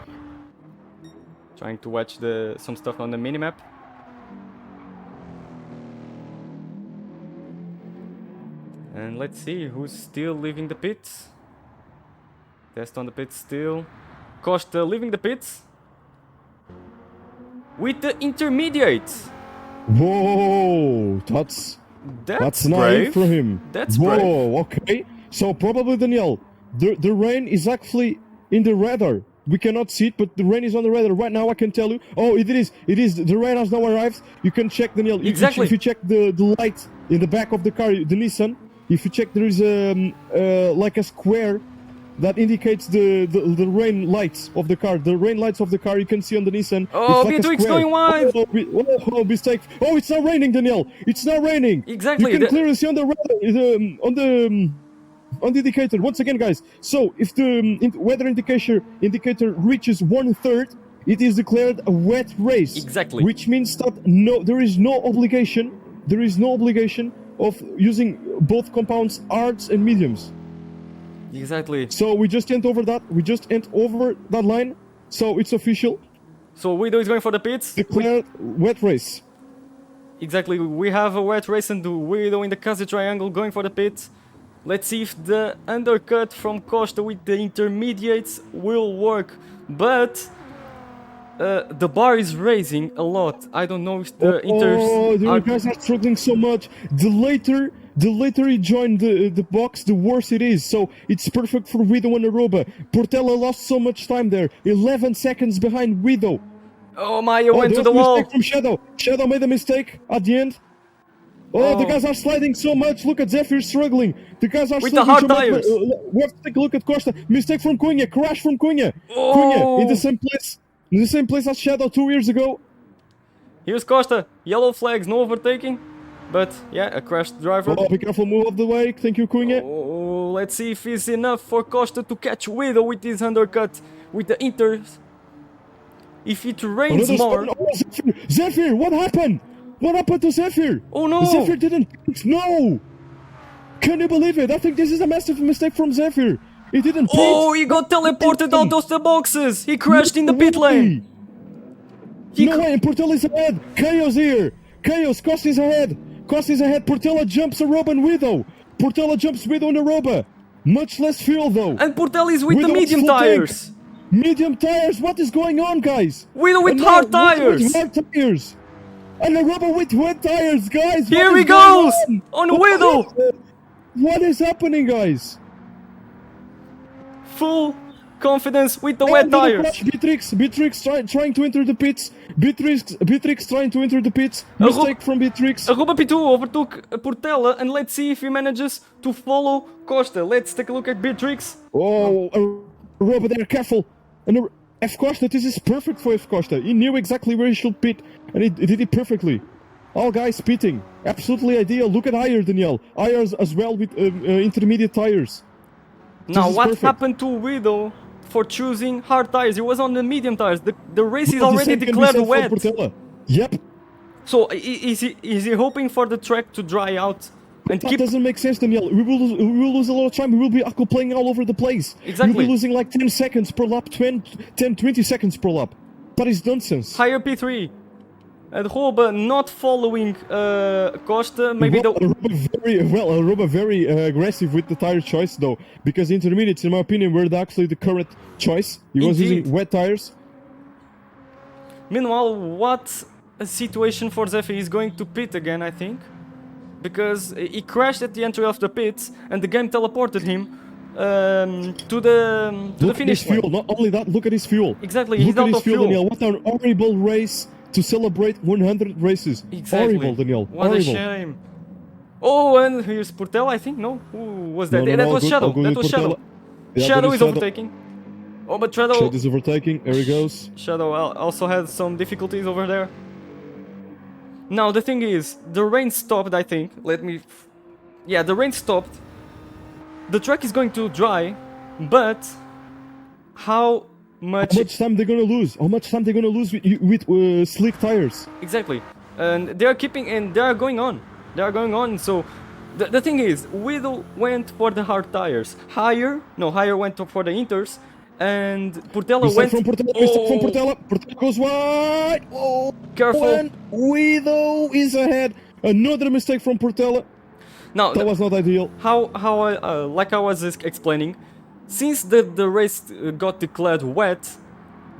Trying to watch some stuff on the minimap. And let's see who's still leaving the pits. Test on the pits still. Costa leaving the pits. With the intermediates. Whoa, that's brave. nice for him. That's brave. Whoa, okay. So probably, Daniel, the rain is actually in the radar. We cannot see it, but the rain is on the radar. Right now, I can tell you. Oh, it is. The rain has now arrived. You can check, Daniel. Exactly. If you check the light in the back of the car, the Nissan, if you check, there is like a square that indicates the rain lights of the car. The rain lights of the car you can see on the Nissan. Oh, it's like B2X going wide! Oh, mistake. Oh, it's not raining, Daniel. It's not raining. Exactly. You can clearly see on the on the indicator. Once again, guys. So if the weather indicator reaches 1/3, it is declared a wet race. Exactly. Which means that there is no obligation. There is no obligation of using both compounds, hards and mediums. Exactly. So we just went over that. We just went over that line. So it's official. So Widow is going for the pits. Declared wet race. Exactly. We have a wet race and the Widow in the Kazi triangle going for the pits. Let's see if the undercut from Costa with the intermediates will work. But the bar is raising a lot. I don't know if the the guys are struggling so much. The later he joined the box, the worse it is. So it's perfect for Widow and Aruba. Portela lost so much time there. 11 seconds behind Widow. Oh, Maya went to the wall. Mistake from Shadow. Shadow made a mistake at the end. Oh, the guys are sliding so much. Look at Zephyr struggling. The guys are with struggling the hard so much. tires. We have to take a look at Costa. Mistake from Cunha. Crash from Cunha. Oh. Cunha in the same place. In the same place as Shadow 2 years ago. Here's Costa. Yellow flags, no overtaking. But yeah, a crashed driver. Oh, be careful, move off the way. Thank you, Cunha. Oh, let's see if it's enough for Costa to catch Widow with his undercut with the inters. If it rains more. Oh, Zephyr, what happened? What happened to Zephyr? Oh no! Zephyr didn't. No! Can you believe it? I think this is a massive mistake from Zephyr. He didn't. Oh, he got teleported out of the boxes. He crashed in the pit lane. No way! Portela is ahead. Chaos here. Chaos. Costa is ahead. Costa is ahead. Portela jumps Aruba and Widow. Portela jumps Widow and Aruba. Much less fuel though. And Portela is with the medium tires. Medium tires. What is going on, guys? Widow with hard tires. Hard tires. And a rubber with wet tires, guys! Here what he is going goes! On Widow! What is happening, guys? Full confidence with the And wet with a tires. crash, Beatrix trying to enter the pits. Beatrix trying to enter the pits. Mistake from Beatrix. Aruba P2 overtook Portela, and let's see if he manages to follow Costa. Let's take a look at Beatrix. Oh, Aruba there, careful. And F Costa, this is perfect for F Costa. He knew exactly where he should pit, and he did it perfectly. All guys pitting, absolutely ideal. Look at Ayer, Danielle. Ayer as well with intermediate tires. Now, is what perfect. happened to Widow for choosing hard tires? He was on the medium tires. The race is Well, the already same can be declared said for wet. Portela. Yep. So is he hoping for the track to dry out and That keep? doesn't make sense, Danielle. We will lose a lot of time. We will be playing all over the place. Exactly. We'll be losing like 10 seconds per lap, 20 seconds per lap. That is nonsense. Higher P3. And Roba not following Costa. Maybe Well, Aruba very aggressive with the tire choice though, because intermediates, in my opinion, were actually the correct choice. He was Indeed. using wet tires. Meanwhile, what a situation for Zephy. He's going to pit again, I think, because he crashed at the entry of the pits, and the game teleported him to the Look at finish his fuel. line. Not only that, look at his fuel. Exactly, Look he's at out his of fuel, fuel. Danielle. What an horrible race to celebrate 100 races. Exactly. Horrible, Danielle. What horrible. a shame. Oh, and here's Portela, I think. No, who was that? No, that all was good, Shadow. all good That with was Shadow. Portela. Yeah, Shadow that is Shadow. overtaking. Oh, but Shadow Shadow is overtaking. There he goes. Shadow also had some difficulties over there. Now, the thing is, the rain stopped, I think. Yeah, the rain stopped. The track is going to dry, but how much... How much time they're gonna lose? How much time they're gonna lose with slick tires? Exactly. And they are keeping... And they are going on. They are going on, so... The thing is, Widow went for the hard tires. Higher went for the inters. And Portela Mistake went... from Portela. Mistake from Portela. Portela goes wide. Oh, Careful. And Widow is ahead. Another mistake from Portela. Now, That was not ideal. like I was explaining, since the race got declared wet,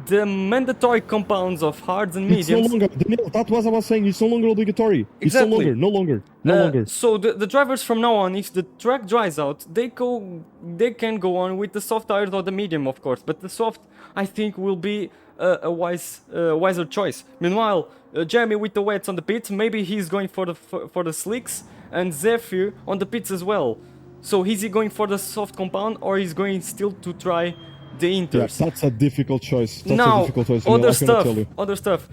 the mandatory compounds of hards and It's no mediums. longer. Daniel, that was I was saying. It's no longer obligatory. Exactly. It's no longer. So the drivers from now on, if the track dries out, they can go on with the soft tires or the medium, of course. But the soft, I think, will be a wiser choice. Meanwhile, Jeremy with the wets on the pits, maybe he's going for the slicks, and Zephyr on the pits as well. So is he going for the soft compound, or he's going still to try the Yeah, inters? that's a difficult choice. That's a Now, difficult choice. Daniel, I cannot tell you. other stuff.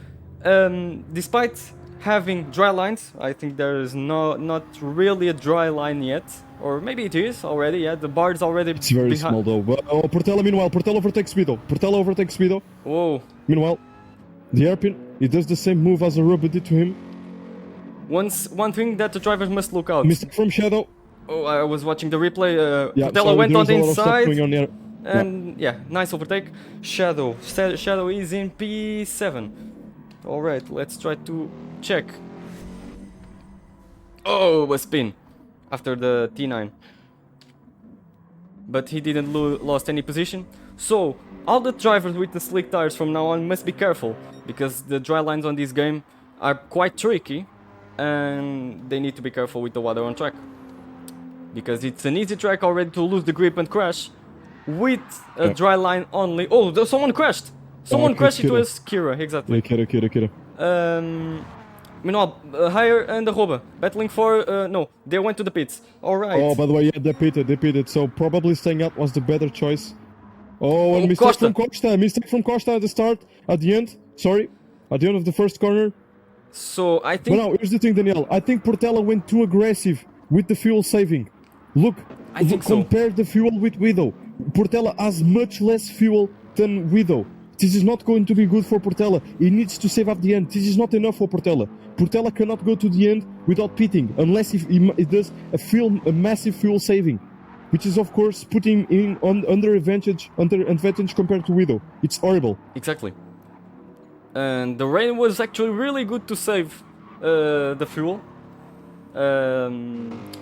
Despite having dry lines, I think there is not really a dry line yet, or maybe it is already. Yeah, the bar is already. It's very small though. Well, oh, Portela. Meanwhile, Portela overtakes Speedo. Whoa! Meanwhile, the hairpin. He does the same move as Aruba did to him. One thing that the drivers must look out. Mistake from Shadow. Oh, I was watching the replay. Yeah, Portela sorry, went on there's the a lot of stuff going inside, on there. and yeah, nice overtake. Shadow is in P7. All right, let's try to check. Oh, a spin after the T9, but he didn't lost any position. So all the drivers with the slick tires from now on must be careful, because the dry lines on this game are quite tricky, and they need to be careful with the water on track, because it's an easy track already to lose the grip and crash with a dry line only. Oh, someone crashed. Someone crashed. It Kira. was Kira, exactly. Yeah, Kira. Meanwhile, Higher and the Roba battling for... no, they went to the pits. Alright. Oh, by the way, yeah, they pitted. So probably staying out was the better choice. Oh, and mistake Costa. from Costa. Mistake from Costa at the start. At the end. Sorry. At the end of the first corner. So, I But think... now, here's the thing, Danielle. I think Portela went too aggressive with the fuel saving. Look, I think so. compare the fuel with Widow. Portela has much less fuel than Widow. This is not going to be good for Portela. He needs to save at the end. This is not enough for Portela. Portela cannot go to the end without pitting, unless he does a massive fuel saving, which is of course putting him under advantage compared to Widow. It's horrible. Exactly. And the rain was actually really good to save the fuel.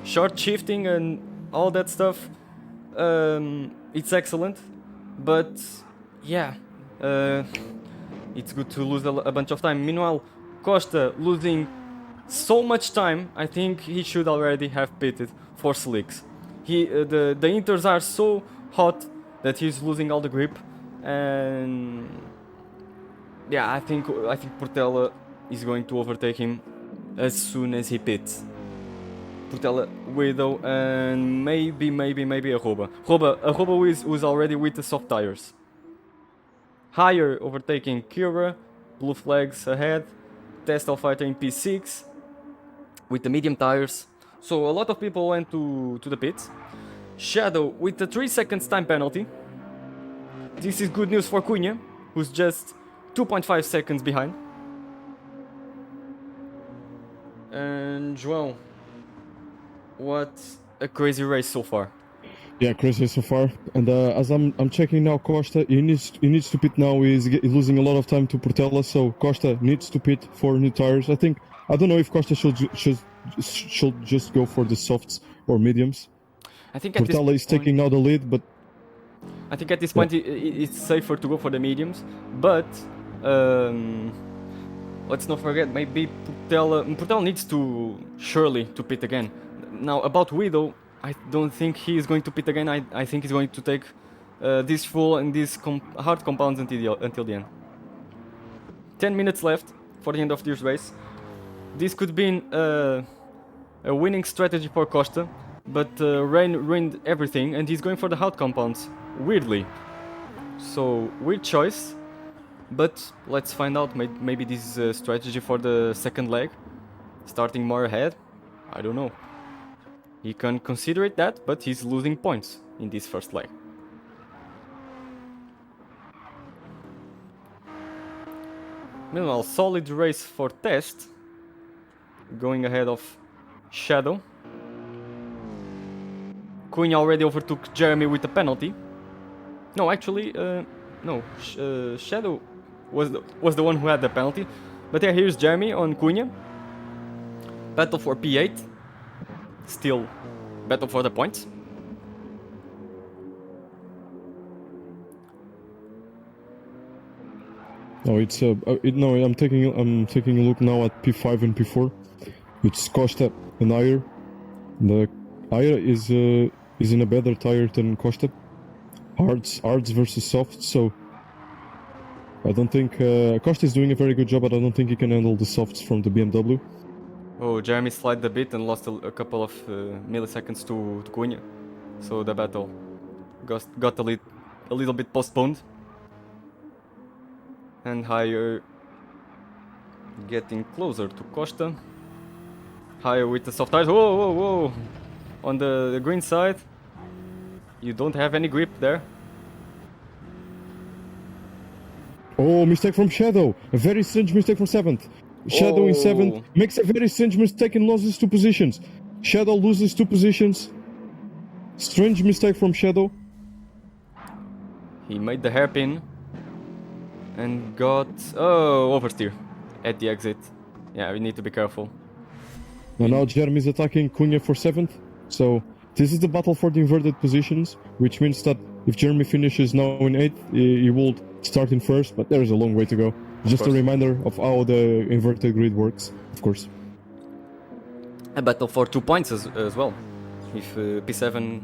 Short shifting and all that stuff. It's excellent. But yeah, it's good to lose a bunch of time. Meanwhile, Costa losing so much time. I think he should already have pitted for slicks. The inters are so hot that he's losing all the grip, and yeah, I think Portela is going to overtake him as soon as he pits. Portela, Widow, and maybe Arroba. Arroba who's already with the soft tires. Higher overtaking Cura, blue flags ahead. Testel Fighter in P6 with the medium tires. So a lot of people went to the pits. Shadow with the 3 seconds time penalty. This is good news for Cunha, who's just 2.5 seconds behind. And João, what a crazy race so far. Yeah, crazy so far. And as I'm checking now, Costa, he needs to pit now. He's losing a lot of time to Portela, so Costa needs to pit for new tires. I don't know if Costa should just go for the softs or mediums. I think at Portela is taking now the lead, but I think at this point it's safer to go for the mediums. But let's not forget, maybe Portela needs to surely to pit again. Now about Widow, I don't think he is going to pit again. I think he's going to take this full and these hard compounds until the end. 10 minutes left for the end of this race. This could be a winning strategy for Costa, but rain ruined everything, and he's going for the hard compounds. Weirdly, so weird choice. But let's find out. Maybe this is a strategy for the second leg, starting more ahead. I don't know. He can consider it that, but he's losing points in this first leg. Meanwhile, solid race for Test, going ahead of Shadow. Cunha already overtook Jeremy with a penalty. No, actually, no. Shadow was the one who had the penalty. But yeah, here's Jeremy on Cunha. Battle for P8. Still battle for the points. no, it's no. I'm taking a look now at P5 and P4. It's Costa and Ayer. The Ayer is in a better tire than Costa. Hards versus soft, so I don't think Costa is doing a very good job, but I don't think he can handle the softs from the BMW. Oh, Jeremy slid a bit and lost a couple of milliseconds to Cunha, so the battle got a little bit postponed. And Higher getting closer to Costa. Higher with the soft tires. Whoa! On the green side, you don't have any grip there. Oh, mistake from Shadow. A very strange mistake from 7th. Shadow in 7th makes a very strange mistake and loses 2 positions. Shadow loses 2 positions. Strange mistake from Shadow. He made the hairpin and got oversteer at the exit. Yeah, we need to be careful. And now Jeremy is attacking Cunha for 7th. So this is the battle for the inverted positions, which means that if Jeremy finishes now in 8th, he will start in 1st, but there is a long way to go. Just a reminder of how the inverted grid works, of course. A battle for 2 points as well. If P7,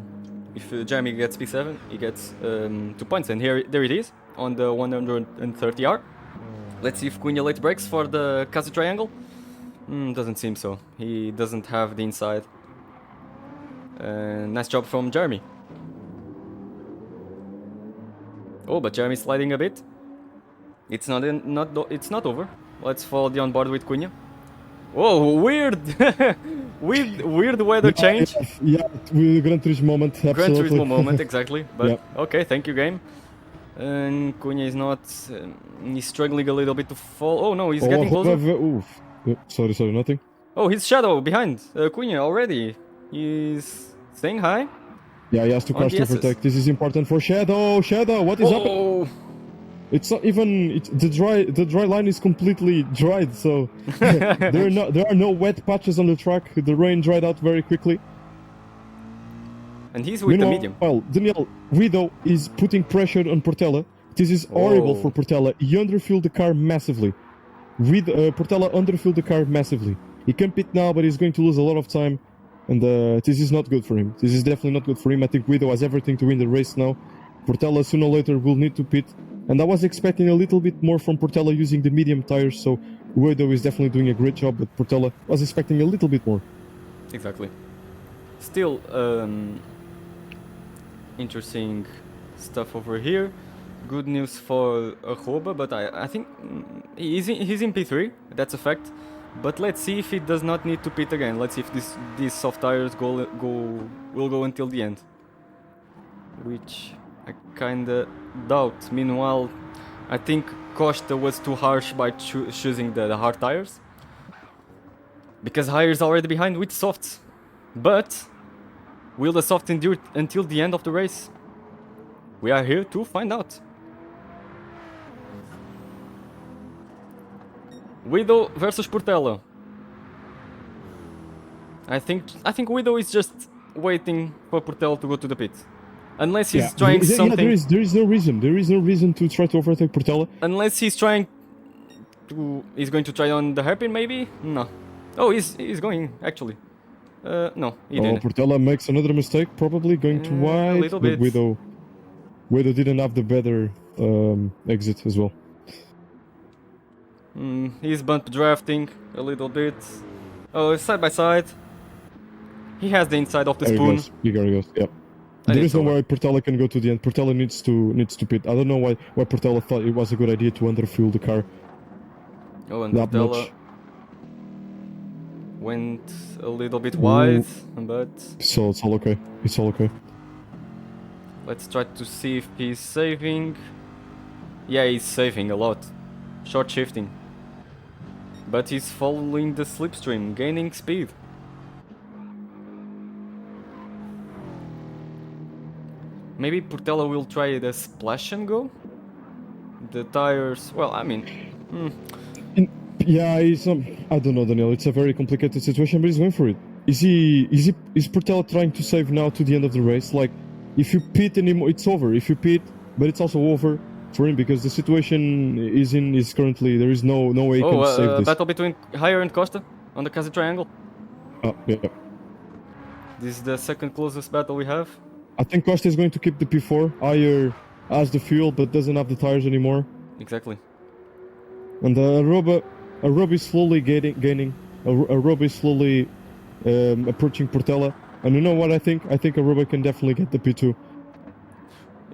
if Jeremy gets P7, he gets 2 points, and there it is on the 130R. Let's see if Cunha late breaks for the Casa Triangle. Doesn't seem so. He doesn't have the inside. Nice job from Jeremy. Oh, but Jeremy's sliding a bit. It's not over. Let's follow the onboard with Cunha. Oh, weird! weird weather change. Yeah, with Gran Turismo moment, absolutely. Gran Turismo moment, exactly. But okay, thank you, game. And Cunha is not. He's struggling a little bit to fall. Oh no, he's getting closer. Sorry, nothing. Oh, his shadow behind Cunha already. He's staying high. Yeah, he has 2 cars to protect. This is important for Shadow. Shadow, what is happening? It's not even the dry line is completely dried, so there are no wet patches on the track. The rain dried out very quickly. And he's with the medium. Well, Daniel Widow is putting pressure on Portela. This is horrible for Portela. He underfueled the car massively. with Portela underfilled the car massively. He can pit now, but he's going to lose a lot of time, and this is not good for him. This is definitely not good for him. I think Guido has everything to win the race now. Portela sooner or later will need to pit, and I was expecting a little bit more from Portela using the medium tires, so Guido is definitely doing a great job, but Portela was expecting a little bit more. Exactly. Still, interesting stuff over here. Good news for Arroba, but I think he's in P3, that's a fact. But let's see if he does not need to pit again. Let's see if these soft tires will go until the end, which I kinda doubt. Meanwhile, I think Costa was too harsh by choosing the hard tires, because Hire is already behind with softs. But will the soft endure until the end of the race? We are here to find out. Guido versus Portela. I think Guido is just waiting for Portela to go to the pit. Unless he's trying something. Yeah, there is no reason. There is no reason to try to overtake Portela. Unless he's trying to. He's going to try on the hairpin, maybe? No. Oh, he's going, actually. No, he didn't. Portela makes another mistake, probably going to wide. A little bit. Guido didn't have the better exit as well. He's bump drafting a little bit. Oh, side by side. He has the inside of the spoon. He goes. Yeah. There is no way Portela can go to the end. Portela needs to pit. I don't know why Portela thought it was a good idea to underfuel the car. Oh, and Portela went a little bit wide, but so it's all okay. It's all okay. Let's try to see if he's saving. Yeah, he's saving a lot. Short shifting. But he's following the slipstream, gaining speed. Maybe Portela will try the splash and go? The tires... Well, I mean... Yeah, I don't know, Daniel. It's a very complicated situation, but he's going for it. Is Portela trying to save now to the end of the race? Like, if you pit anymore, it's over. If you pit, but it's also over for him because the situation is currently there is no way he can save this. Battle between Hire and Costa on the Casa Triangle. Oh, yeah. This is the second closest battle we have. I think Costa is going to keep the P4. Hire has the fuel but doesn't have the tires anymore. Exactly. And Aruba is slowly gaining. Aruba is slowly approaching Portela. And you know what I think? I think Aruba can definitely get the P2.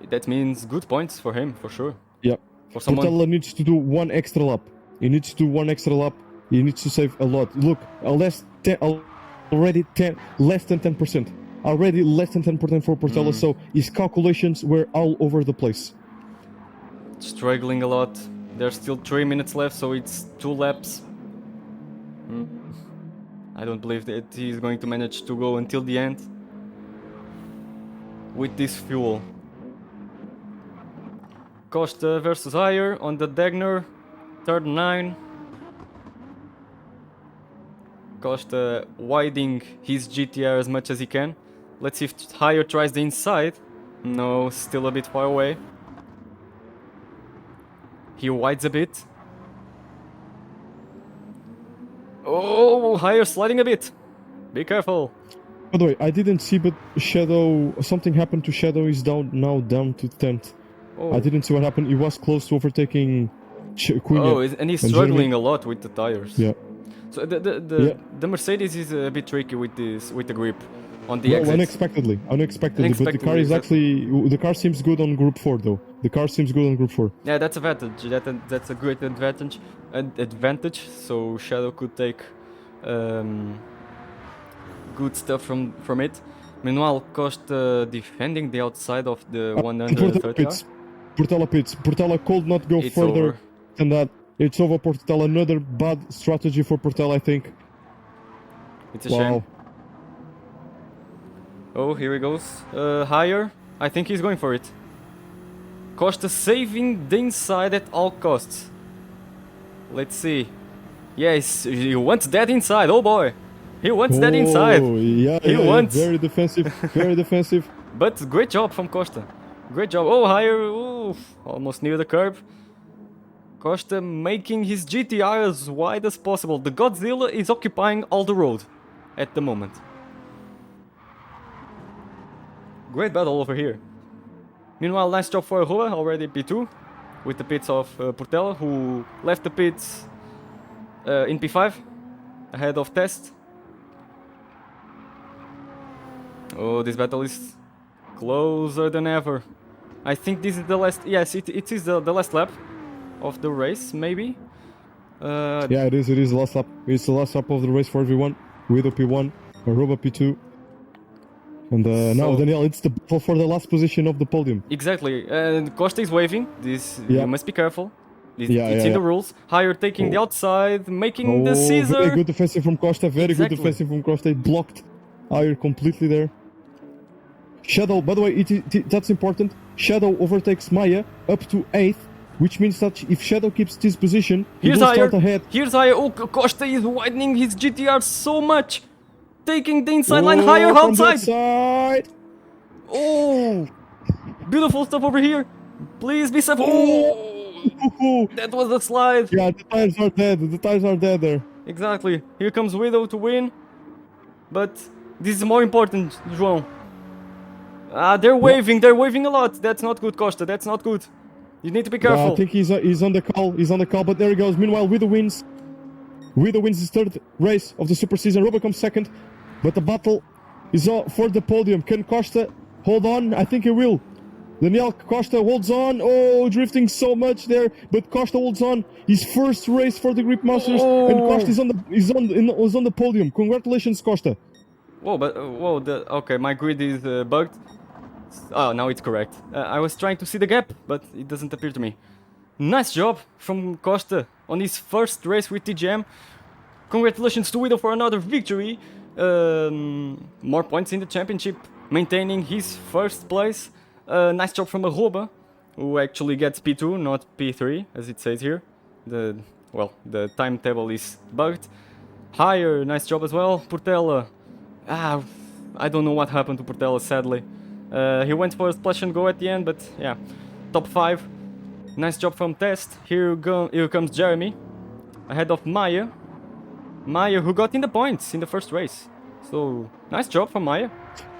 That means good points for him, for sure. Yeah. For someone... Portela needs to do one extra lap. He needs to do one extra lap. He needs to save a lot. Look, less than 10%. Already less than 10% for Portela, so his calculations were all over the place. Struggling a lot. There's still 3 minutes left, so it's 2 laps. I don't believe that he's going to manage to go until the end with this fuel. Costa versus Hire on the Dagner, third 9. Costa widening his GTR as much as he can. Let's see if Hire tries the inside. No, still a bit far away. He wides a bit. Oh, Hire sliding a bit. Be careful. By the way, I didn't see, but Shadow, something happened to Shadow. He's now down to 10th. Oh. I didn't see what happened. He was close to overtaking Cunha. Oh, and he's struggling a lot with the tires. Yeah. So the Mercedes is a bit tricky with the grip on the exit. Unexpectedly. But the car is actually the car seems good on Group 4 though. The car seems good on Group 4. Yeah, that's advantage. That's a great advantage. So Shadow could take good stuff from it. Meanwhile, Costa defending the outside of the 130 car. Portela pits. Portela could not go further than that. It's over, Portela. Another bad strategy for Portela, I think. It's a shame. Oh, here he goes. Higher. I think he's going for it. Costa saving the inside at all costs. Let's see. Yes, he wants that inside. Oh boy. He wants that inside. Yeah, he wants. Very defensive. Very defensive. But great job from Costa. Great job. Oh, Higher. Oof, almost near the curb. Costa making his GTR as wide as possible. The Godzilla is occupying all the road at the moment. Great battle over here. Meanwhile, nice job for Arroba, already P2, with the pits of Portela, who left the pits in P5, ahead of Test. Oh, this battle is closer than ever. I think this is the last, yes, it is the last lap of the race, maybe. Yeah, it is the last lap. It's the last lap of the race for everyone. Widow P1, Aruba P2. And now, Daniel, it's the battle for the last position of the podium. Exactly, and Costa is waving. This, Yeah. you must be careful. Yeah, It's yeah, in the yeah. rules. Higher taking the outside, making the scissor. Very good defensive from Costa. Very Exactly. good defensive from Costa. He blocked Ayer completely there. Shadow, by the way, that's important. Shadow overtakes Maya up to 8th, which means that if Shadow keeps this position, he Here's will Ayer. start ahead. Here's Ayer. Oh, Costa is widening his GTR so much. Taking the inside line higher From that outside. side. Oh, beautiful stuff over here. Please be safe. Oh, that was the slide. Yeah, the tires are dead. The tires are dead there. Exactly. Here comes Widow to win. But this is more important, João. They're waving. They're waving a lot. That's not good, Costa. That's not good. You need to be careful. Yeah, I think he's on the call. He's on the call, but there he goes. Meanwhile, Widow wins. Widow wins his third race of the Super Season. Robo comes second, but the battle is for the podium. Can Costa hold on? I think he will. Daniel Costa holds on. Oh, drifting so much there, but Costa holds on. His first race for the Grip Masters, and Costa is on the podium. Congratulations, Costa. Whoa, but okay, my grid is bugged. Oh, now it's correct. I was trying to see the gap, but it doesn't appear to me. Nice job from Costa on his first race with TGM. Congratulations to Widow for another victory. More points in the championship, maintaining his first place. Nice job from Arroba, who actually gets P2, not P3, as it says here. The timetable is bugged. Higher, nice job as well. Portela, I don't know what happened to Portela, sadly. He went for a splash and go at the end, but yeah, top 5. Nice job from Test. Here comes Jeremy, ahead of Maya. Maya, who got in the points in the first race. So, nice job from Maya.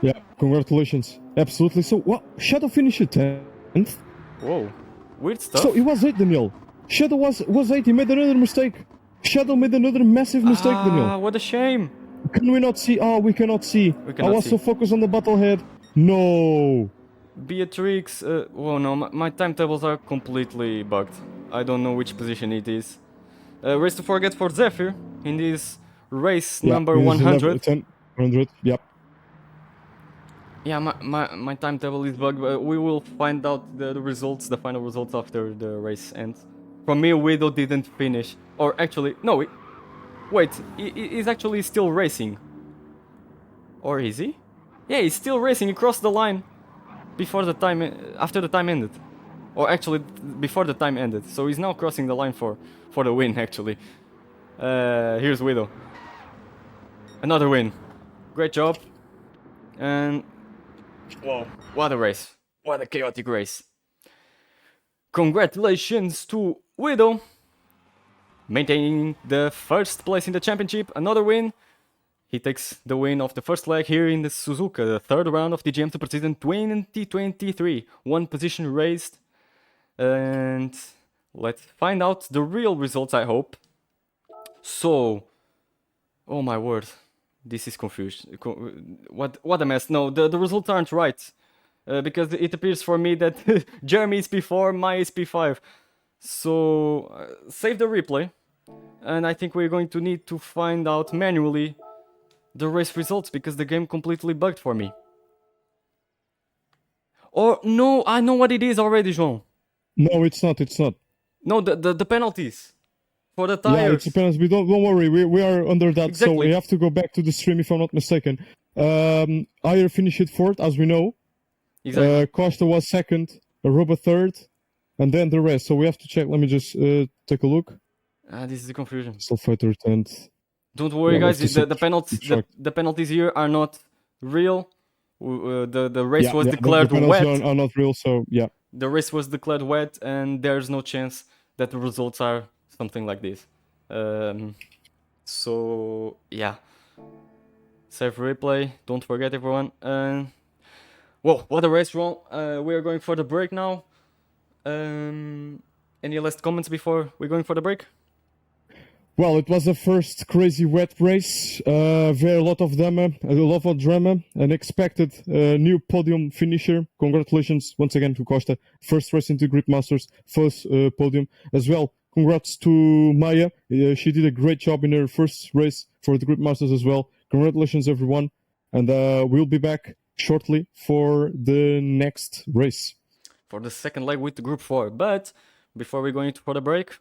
Yeah, congratulations. Absolutely. So, what? Shadow finished 10th. Whoa, weird stuff. So, it was 8, Daniel. Shadow was 8. He made another mistake. Shadow made another massive mistake, Daniel. What a shame. Can we not see? Oh, we cannot see. I was so focused on the battle head. No. Beatrix, oh no, my timetables are completely bugged. I don't know which position it is. Race to forget for Zephyr in this race number 100. 100, yep. Yeah, my timetable is bugged, but we will find out the results, the final results after the race ends. From me, Widow didn't finish. Or actually, no, wait, he's actually still racing. Or is he? Yeah, he's still racing. He crossed the line before the time, after the time ended, or actually before the time ended. So he's now crossing the line for the win. Actually, here's Widow. Another win. Great job. And whoa, what a race! What a chaotic race! Congratulations to Widow, maintaining the first place in the championship. Another win. He takes the win of the first leg here in the Suzuka, the third round of TGM Super Season 2023. One position raised. And let's find out the real results, I hope. So, oh my word, this is confused. What a mess. No, the results aren't right. Because it appears for me that Jeremy is P4, Maya is P5. So, save the replay. And I think we're going to need to find out manually the race results, because the game completely bugged for me. Or no, I know what it is already, João. No, it's not. No, the penalties for the tires. Yeah, it's a penalty. Don't worry, we are under that. Exactly. So we have to go back to the stream if I'm not mistaken. Ayer finished 4th, as we know. Exactly. Costa was 2nd, Aruba 3rd, and then the rest. So we have to check. Let me just take a look. This is the confusion. Sulfighter 10th. Don't worry, guys. The penalties here are not real. The race was declared the wet. are not real, so yeah. The race was declared wet, and there's no chance that the results are something like this. So yeah, save replay. Don't forget, everyone. Whoa, what a race, Ron. We are going for the break now. Any last comments before we're going for the break? Well, it was the first crazy wet race. Very lot of drama, unexpected new podium finisher. Congratulations once again to Costa. First race into Grid Masters, first podium as well. Congrats to Maya. She did a great job in her first race for the Grid Masters as well. Congratulations, everyone. And we'll be back shortly for the next race. For the second leg with the Group 4. But before we go into for the break,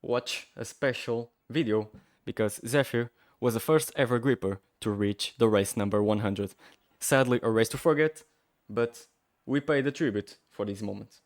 watch a special video, because Zephyr was the first ever gripper to reach the race number 100. Sadly, a race to forget, but we pay the tribute for these moments.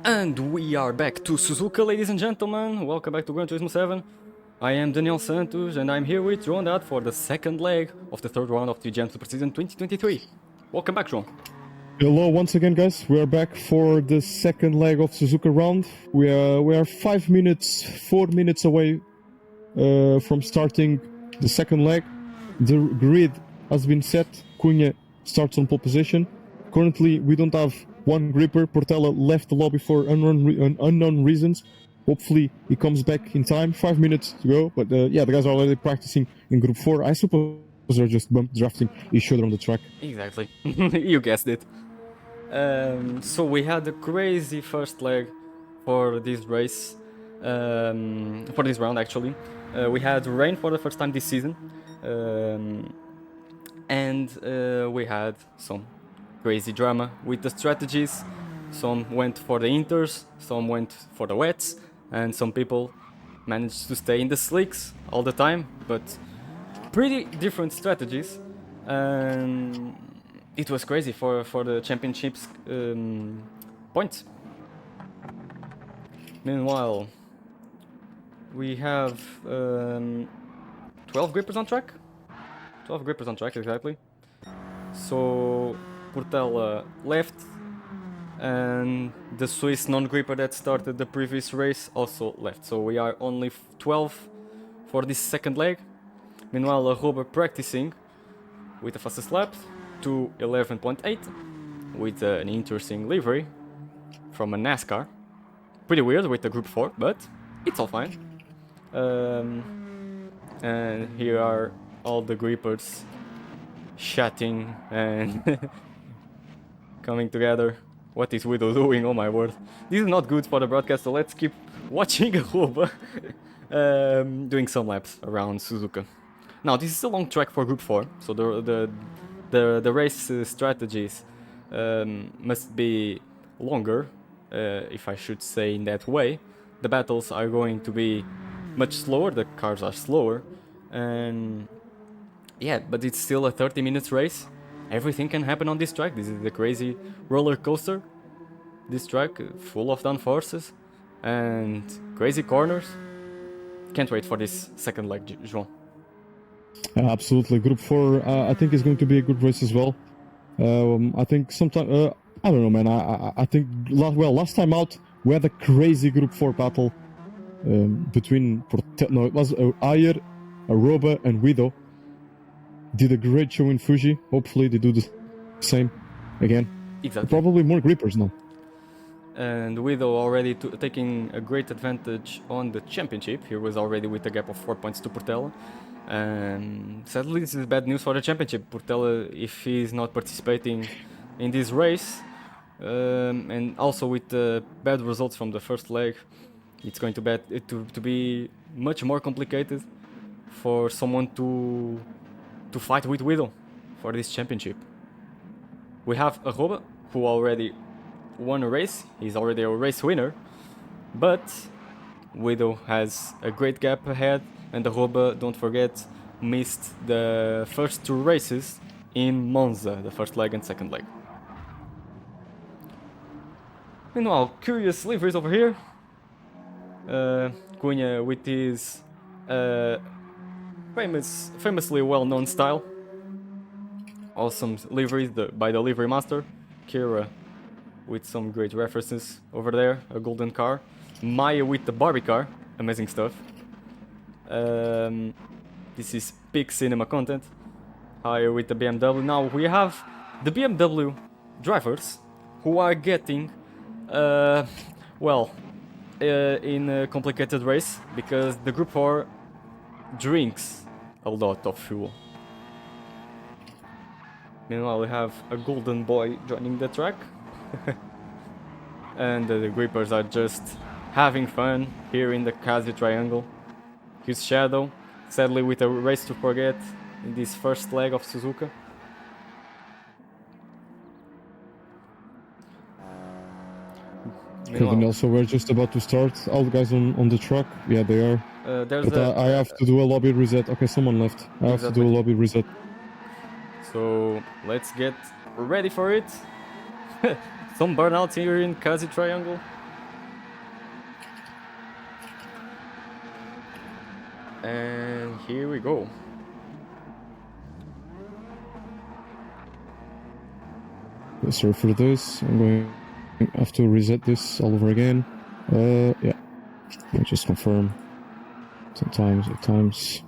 And we are back to Suzuka, ladies and gentlemen. Welcome back to Gran Turismo 7. I am Daniel Santos, and I'm here with João Dad for the second leg of the third round of TGM Super Season 2023. Welcome back, João. Hello once again, guys. We are back for the second leg of Suzuka round. We are 4 minutes away from starting the second leg. The grid has been set. Cunha starts on pole position. Currently, we don't have one gripper. Portela left the lobby for unknown reasons. Hopefully, he comes back in time. 5 minutes to go. But yeah, the guys are already practicing in Group 4. I suppose they're just bump drafting each other on the track. Exactly. You guessed it. So we had a crazy first leg for this race. For this round, actually. We had rain for the first time this season. And we had some crazy drama with the strategies. Some went for the inters, some went for the wets, and some people managed to stay in the slicks all the time, but pretty different strategies. And it was crazy for the championships points. Meanwhile, we have 12 grippers on track. 12 grippers on track, exactly. So Portela left, and the Swiss non-gripper that started the previous race also left. So we are only 12 for this second leg. Meanwhile, Arroba practicing with the fastest lap to 11.8 with an interesting livery from a NASCAR. Pretty weird with the Group 4, but it's all fine. And here are all the grippers chatting and coming together. What is Widow doing? Oh my word. This is not good for the broadcast, so let's keep watching Arroba doing some laps around Suzuka. Now, this is a long track for Group 4, so the race strategies must be longer, if I should say in that way. The battles are going to be much slower, the cars are slower, and yeah, but it's still a 30 minutes race. Everything can happen on this track. This is the crazy roller coaster. This track full of downforces and crazy corners. Can't wait for this second leg, João. Absolutely. Group 4, I think is going to be a good race as well. I think sometime, I don't know, man. I think, last time out, we had a crazy Group 4 battle between, it was Ayer, Aroba, and Widow. Did a great show in Fuji. Hopefully they do the same again. Exactly. Probably more grippers now. And Widow already taking a great advantage on the championship. He was already with a gap of 4 points to Portela. Sadly, this is bad news for the championship. Portela, if he's not participating in this race, and also with the bad results from the first leg, it's going to be much more complicated for someone to fight with Widow for this championship. We have Arroba, who already won a race. He's already a race winner, but Widow has a great gap ahead, and Arroba, don't forget, missed the first two races in Monza, the first leg and second leg. Meanwhile, Curious liveries over here. Cunha with his famously well-known style. Awesome liveries by the livery master. Kira with some great references over there, a golden car. Maya with the Barbie car, amazing stuff. This is peak cinema content. Higher with the BMW. Now we have the BMW drivers who are getting, in a complicated race because the Group 4 drinks a lot of fuel. Meanwhile, we have a golden boy joining the track. And the Grippers are just having fun here in the Kazi Triangle. His Shadow, sadly with a race to forget in this first leg of Suzuka. Okay, Daniel, so we're just about to start. All the guys on the truck, yeah, they are. I have to do a lobby reset. Okay, someone left. I have to do a lobby reset. So let's get ready for it. Some burnouts here in Kazi Triangle. And here we go. Sorry for this. I'm going to have to reset this all over again. Yeah. Let me just confirm. 10 times, 8 times.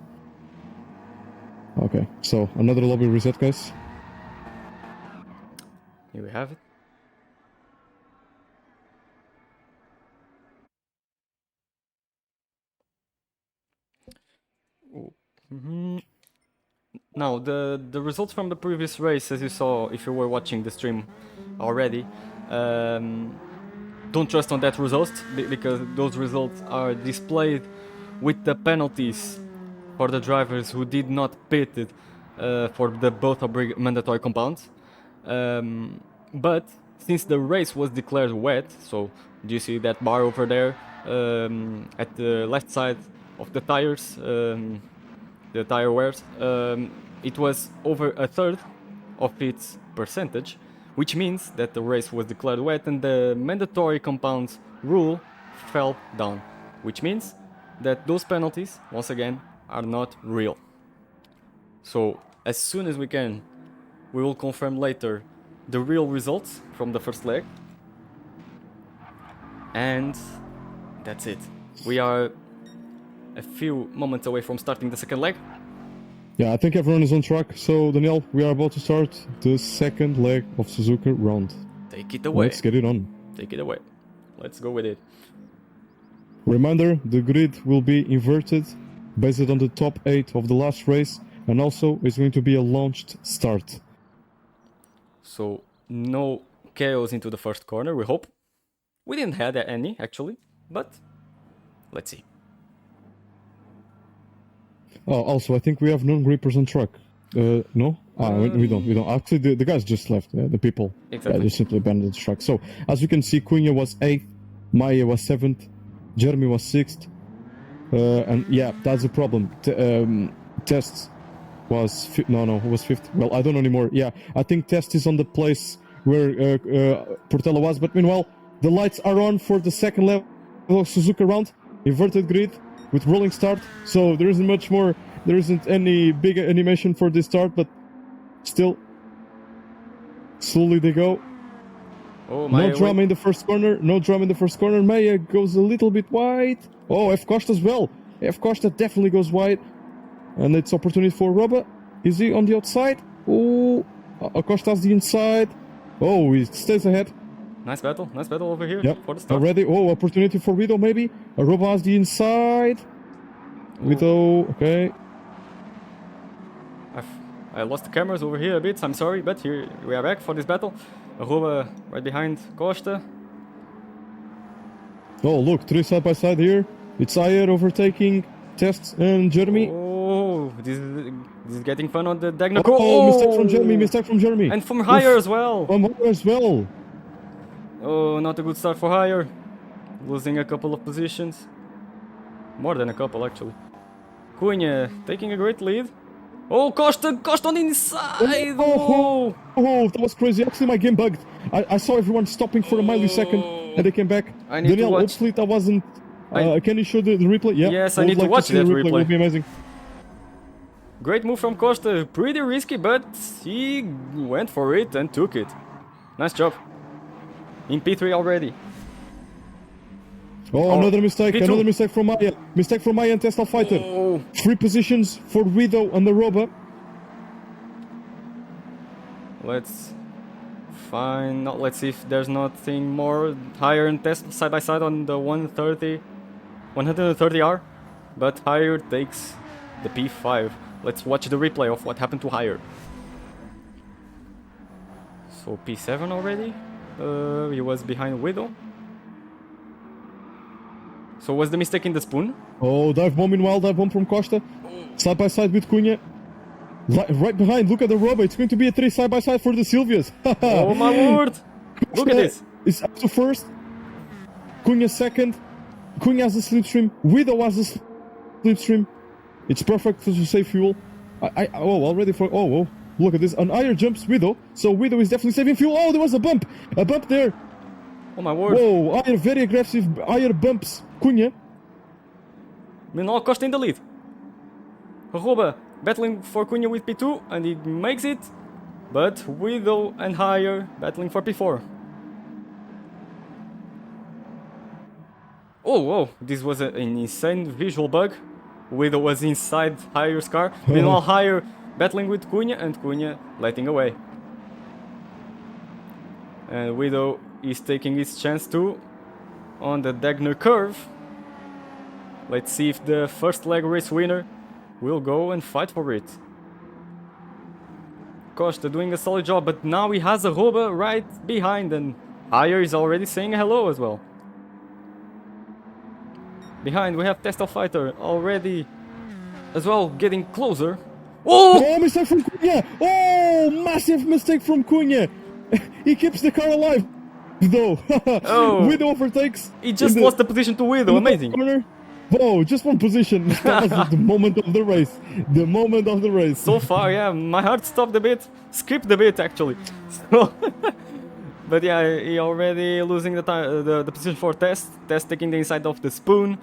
Okay, so another lobby reset, guys. Here we have it. Now, the results from the previous race, as you saw if you were watching the stream already, don't trust on that results because those results are displayed with the penalties for the drivers who did not pit it for the both mandatory compounds. But since the race was declared wet, so do you see that bar over there at the left side of the tires, the tire wears, it was over a third of its percentage, which means that the race was declared wet and the mandatory compounds rule fell down, which means that those penalties, once again, are not real. So as soon as we can, we will confirm later the real results from the first leg. And that's it. We are a few moments away from starting the second leg. Yeah, I think everyone is on track. So, Daniel, we are about to start the second leg of Suzuka round. Take it away. Let's get it on. Take it away. Let's go with it. Reminder, the grid will be inverted based on the top 8 of the last race, and also it's going to be a launched start. So, no chaos into the first corner, we hope. We didn't have any, actually, but let's see. Oh, also, I think we have non-grippers on track. No? We don't. Actually, the guys just left, the people. Exactly. They simply abandoned the track. So, as you can see, Cunha was 8th, Maya was 7th, Jeremy was 6th. And yeah, that's the problem. Test was... was 5th. Well, I don't know anymore. Yeah, I think Test is on the place where Portela was. But meanwhile, the lights are on for the second level of Suzuka round. Inverted grid with rolling start. So there isn't much more. There isn't any big animation for this start, but still, slowly they go. Oh, no drama in the first corner. No drama in the first corner. Maya goes a little bit wide. Oh, F Costa as well. F Costa definitely goes wide. And it's opportunity for Robert. Is he on the outside? Oh, Acosta's the inside. Oh, he stays ahead. Nice battle over here. Yep. For the start. Already. Oh, opportunity for Widow maybe. Robert has the inside. Widow, okay. I lost the cameras over here a bit, I'm sorry, but here we are back for this battle. Arroba right behind Costa. Oh, look, 3 side by side here. It's Ayer overtaking Test and Jeremy. Oh, this is getting fun on the Dagner. Oh, mistake from Jeremy, mistake from Jeremy. And from Higher as well. From Higher as well. Oh, not a good start for Higher. Losing a couple of positions. More than a couple, actually. Cunha taking a great lead. Oh, Costa on the inside! Oh, that was crazy. Actually, my game bugged. I saw everyone stopping for a millisecond and they came back. I need to watch. Hopefully that wasn't... can you show the replay? Yeah. Yes, I need to watch that replay. It would be amazing. Great move from Costa. Pretty risky, but he went for it and took it. Nice job. In P3 already. Oh, another mistake. P2. Another mistake from Maya. Mistake from Maya and Tesla Fighter. Oh. 3 positions for Guido and the Roba. Let's find... let's see if there's nothing more. Higher and Test side by side on the 130R. But Higher takes the P5. Let's watch the replay of what happened to Higher. So P7 already. He was behind Widow. So was the mistake in the spoon? Oh, dive bomb meanwhile, dive bomb from Costa. Side by side with Cunha. Right behind, look at the Roba. It's going to be a 3 side by side for the Silvias. Oh my word! Look at this. It's up to first. Cunha second. Cunha has a slipstream. Widow has a slipstream. It's perfect to save fuel. Already for... Oh, look at this. An Ayer jumps Widow. So Widow is definitely saving fuel. Oh, there was a bump. A bump there. Oh my word. Whoa, Ayer very aggressive. Ayer bumps Cunha. Meanwhile, Costa in the lead. Arroba battling for Cunha with P2 and he makes it. But Widow and Higher battling for P4. Oh, this was an insane visual bug. Widow was inside Higher's car. Meanwhile, Higher battling with Cunha and Cunha letting away. And Widow is taking his chance too on the Dagner curve. Let's see if the first leg race winner will go and fight for it. Costa doing a solid job, but now he has a Roba right behind and Higher is already saying hello as well. Behind we have Tesla Fighter already as well getting closer. Oh! Mistake from Cunha! Oh, massive mistake from Cunha! He keeps the car alive though. Widow overtakes. He just lost the position to Widow, amazing. Corner. Whoa, just one position. That was the moment of the race. The moment of the race. So far, yeah, my heart stopped a bit. Skipped a bit, actually. So but yeah, he already losing the position for Test. Test taking the inside of the spoon.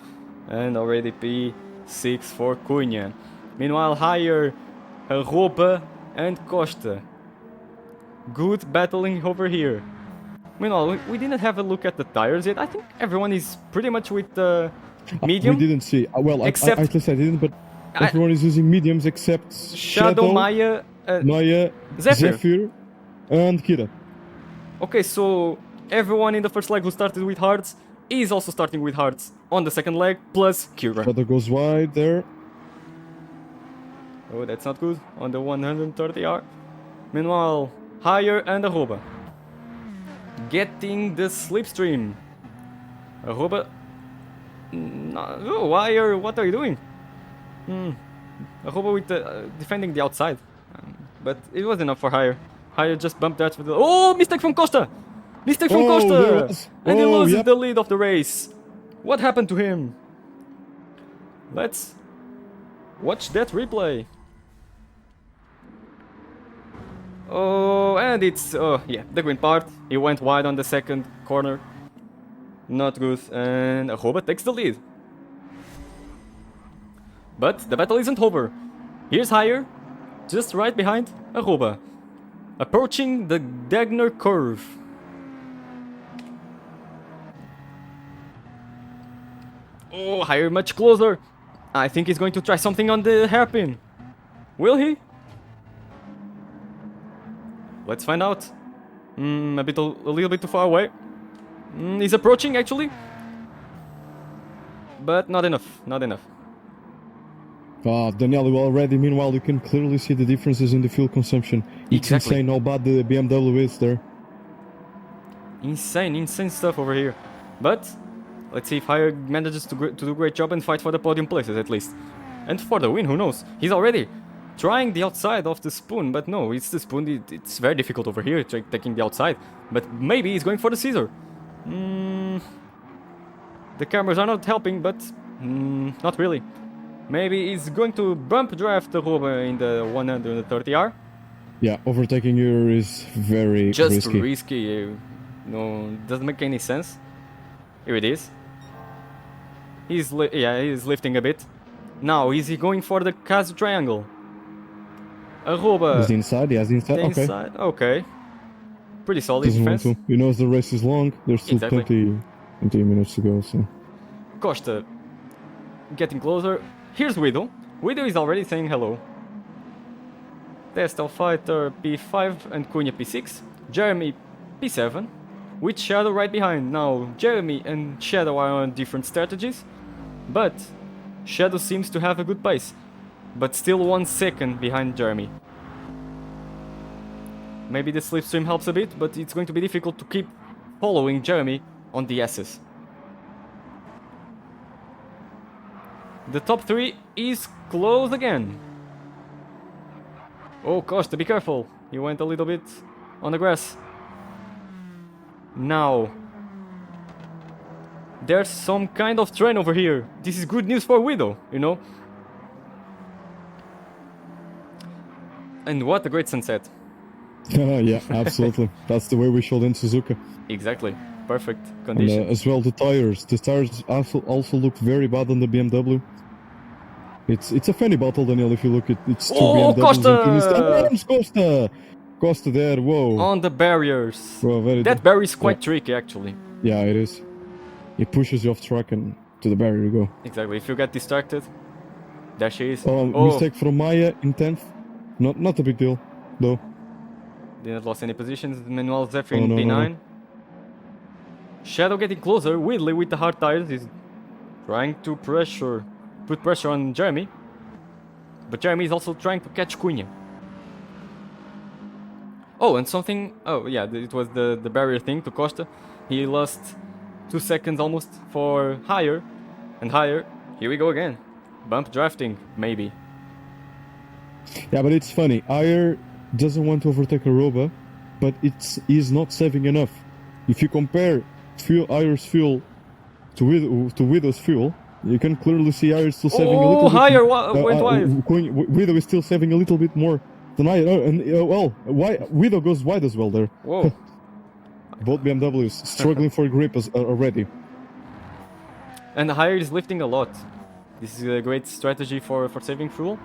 And already P6 for Cunha. Meanwhile, Higher, Roba and Costa. Good battling over here. Meanwhile, we didn't have a look at the tires yet. I think everyone is pretty much with medium. We didn't see. Well, except, I didn't, but everyone is using mediums except Shadow, Maya, Zephyr, and Kira. Okay, so everyone in the first leg who started with hearts is also starting with hearts on the second leg, plus Kira. Shadow goes wide there. Oh, that's not good. On the 130R. Meanwhile, Higher and Arroba getting the slipstream. Arroba... Oh, Higher, what are you doing? Arroba with defending the outside. But it was enough for Higher. Higher just bumped that with the... Oh, mistake from Costa! Mistake from Costa! And he loses the lead of the race. What happened to him? Let's watch that replay. Oh, and it's... Oh, yeah, the green part. He went wide on the second corner. Not good. And Arroba takes the lead. But the battle isn't over. Here's Higher, just right behind Arroba, approaching the Dagner curve. Oh, Higher much closer. I think he's going to try something on the hairpin. Will he? Let's find out. A little bit too far away. He's approaching actually. But not enough, not enough. Daniel, already, meanwhile, you can clearly see the differences in the fuel consumption. It's Exactly. insane how bad the BMW is there. Insane stuff over here. But let's see if Hire manages to do a great job and fight for the podium places at least. And for the win, who knows? He's already trying the outside of the spoon, but no, it's the spoon. It's very difficult over here, taking the outside. But maybe he's going for the Caesar. The cameras are not helping, but not really. Maybe he's going to bump draft the Roba in the 130R. Yeah, overtaking here is very Just risky. risky. No, doesn't make any sense. Here it is. He's lifting a bit. Now, is he going for the Kazu triangle? Aruba. Is the inside? Yeah, the inside. The Okay. inside. Okay. Pretty solid Doesn't want defense. to. He knows the race is long. There's still Exactly. 20 minutes to go. So Costa getting closer. Here's Widow. Widow is already saying hello. Testel Fighter P5 and Cunha P6. Jeremy P7. With Shadow right behind. Now, Jeremy and Shadow are on different strategies. But Shadow seems to have a good pace. But still 1 second behind Jeremy. Maybe the slipstream helps a bit, but it's going to be difficult to keep following Jeremy on the S's. The top 3 is close again. Oh, Costa, be careful. He went a little bit on the grass. Now, there's some kind of train over here. This is good news for Widow, you know? And what a great sunset. yeah, absolutely. That's the way we showed in Suzuka. Exactly. Perfect And condition. as well, the tires. The tires also look very bad on the BMW. It's a funny battle, Daniel. If you look at it's two Oh, BMWs Costa! and Arms Costa. Costa there. Whoa. On the barriers. Whoa, very That barrier is quite tricky, actually. Yeah, it is. It pushes you off track and to the barrier you go. Exactly. If you get distracted, there she is. Mistake from Maya in 10th. Not a big deal, though. Didn't lost any positions. Manuel Zephyr in no, P9. no. Shadow getting closer. Whitley with the hard tires is trying to put pressure on Jeremy. But Jeremy is also trying to catch Cunha. Oh, and something. Oh, yeah, it was the barrier thing to Costa. He lost 2 seconds almost for Higher. And Higher, here we go again. Bump drafting, maybe. Yeah, but it's funny. Ayer doesn't want to overtake Aroba, but he's not saving enough. If you compare Ayer's fuel to Widow's fuel, you can clearly see Ayer still saving a little bit. Higher went wide. Widow is still saving a little bit more than Ayer. Why Widow goes wide as well there. Whoa. Both BMWs struggling for grip already. And the Higher is lifting a lot. This is a great strategy for saving fuel.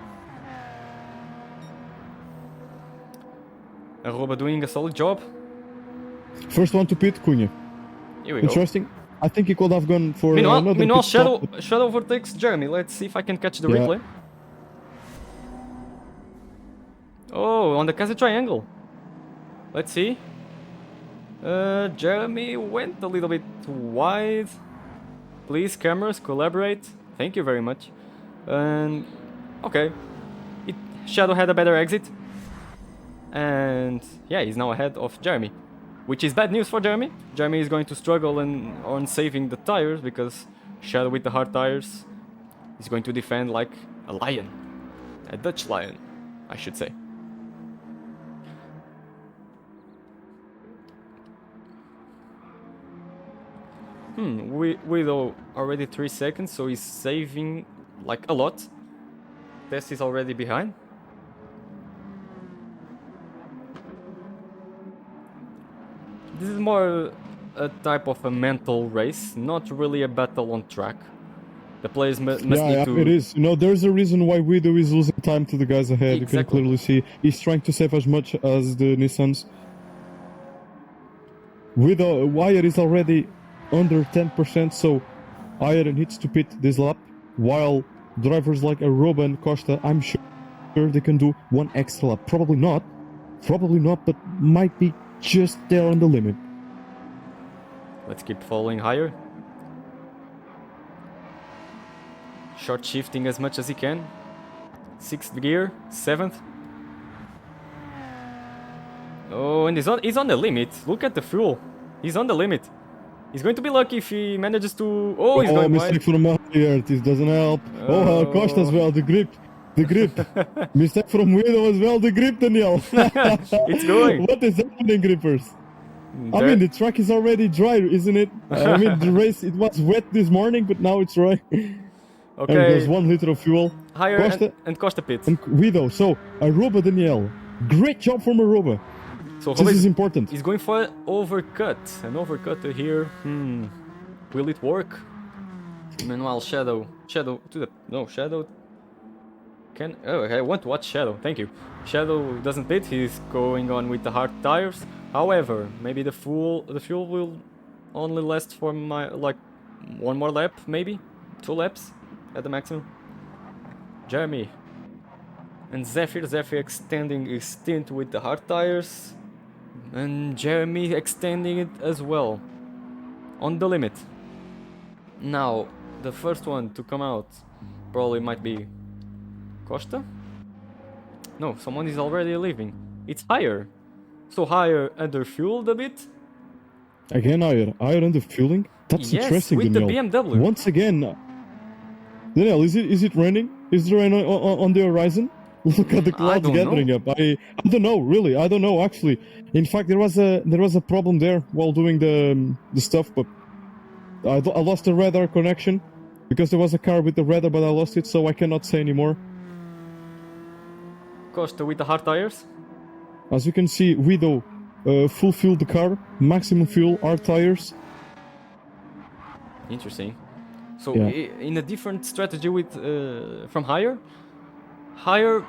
Aroba doing a solid job. First one to pit, Cunha. Here we go. Interesting. I think he could have gone for Meanwhile, another pit Shadow stop. overtakes Jeremy. Let's see if I can catch the Yeah. replay. Oh, on the Casa Triangle. Let's see. Jeremy went a little bit wide. Please, cameras, collaborate. Thank you very much. Okay. Shadow had a better exit. And yeah, he's now ahead of Jeremy. Which is bad news for Jeremy. Jeremy is going to struggle on saving the tires because Shadow with the hard tires is going to defend like a lion. A Dutch lion, I should say. Widow already 3 seconds, so he's saving like a lot. Test is already behind. This is more a type of a mental race, not really a battle on track. The players must need to... it is. There's a reason why Widow is losing time to the guys ahead. Exactly. You can clearly see he's trying to save as much as the Nissans. Wire is already under 10%, so Ayer needs to pit this lap, while drivers like Aroba and Costa, I'm sure they can do one extra lap. Probably not, but might be just there on the limit. Let's keep following Higher. Short shifting as much as he can. 6th gear, 7th. Oh, and he's on the limit. Look at the fuel. He's on the limit. He's going to be lucky if he manages to... Oh, he's going mistake wide. from here. This doesn't help. Oh, Costa as well. The grip. The grip. Mistake from Widow as well. The grip, Daniel. It's going. What is happening, grippers? I mean, the track is already dry, isn't it? I mean, the race, it was wet this morning, but now it's dry. Okay. And there's 1 liter of fuel. Higher Costa and Costa pit. and Widow. So, Aruba, Daniel. Great job from Aruba. So This is important. He's going for an overcut. An overcut here. Will it work? Meanwhile, Shadow to the... No, Shadow... Oh, I want to watch Shadow. Thank you. Shadow doesn't pit. He's going on with the hard tires. However, maybe the fuel will only last for like 1 more lap, maybe 2 laps at the maximum. Jeremy and Zephyr extending his stint with the hard tires, and Jeremy extending it as well on the limit. Now the first one to come out probably might be Costa? No, someone is already leaving. It's higher. So higher underfueled a bit. Again, higher under fueling. That's Yes, interesting, with the Daniel. BMW. Once again, Daniel, is it raining? Is there rain on the horizon? Look at the clouds don't gathering up. I don't know, really. I don't know, actually. In fact, there was a problem there while doing the stuff, but I lost the radar connection because there was a car with the radar, but I lost it, so I cannot say anymore. Costa with the hard tires. As you can see, Widow full fueled the car, maximum fuel, hard tires. Interesting. So Yeah. in a different strategy with from Higher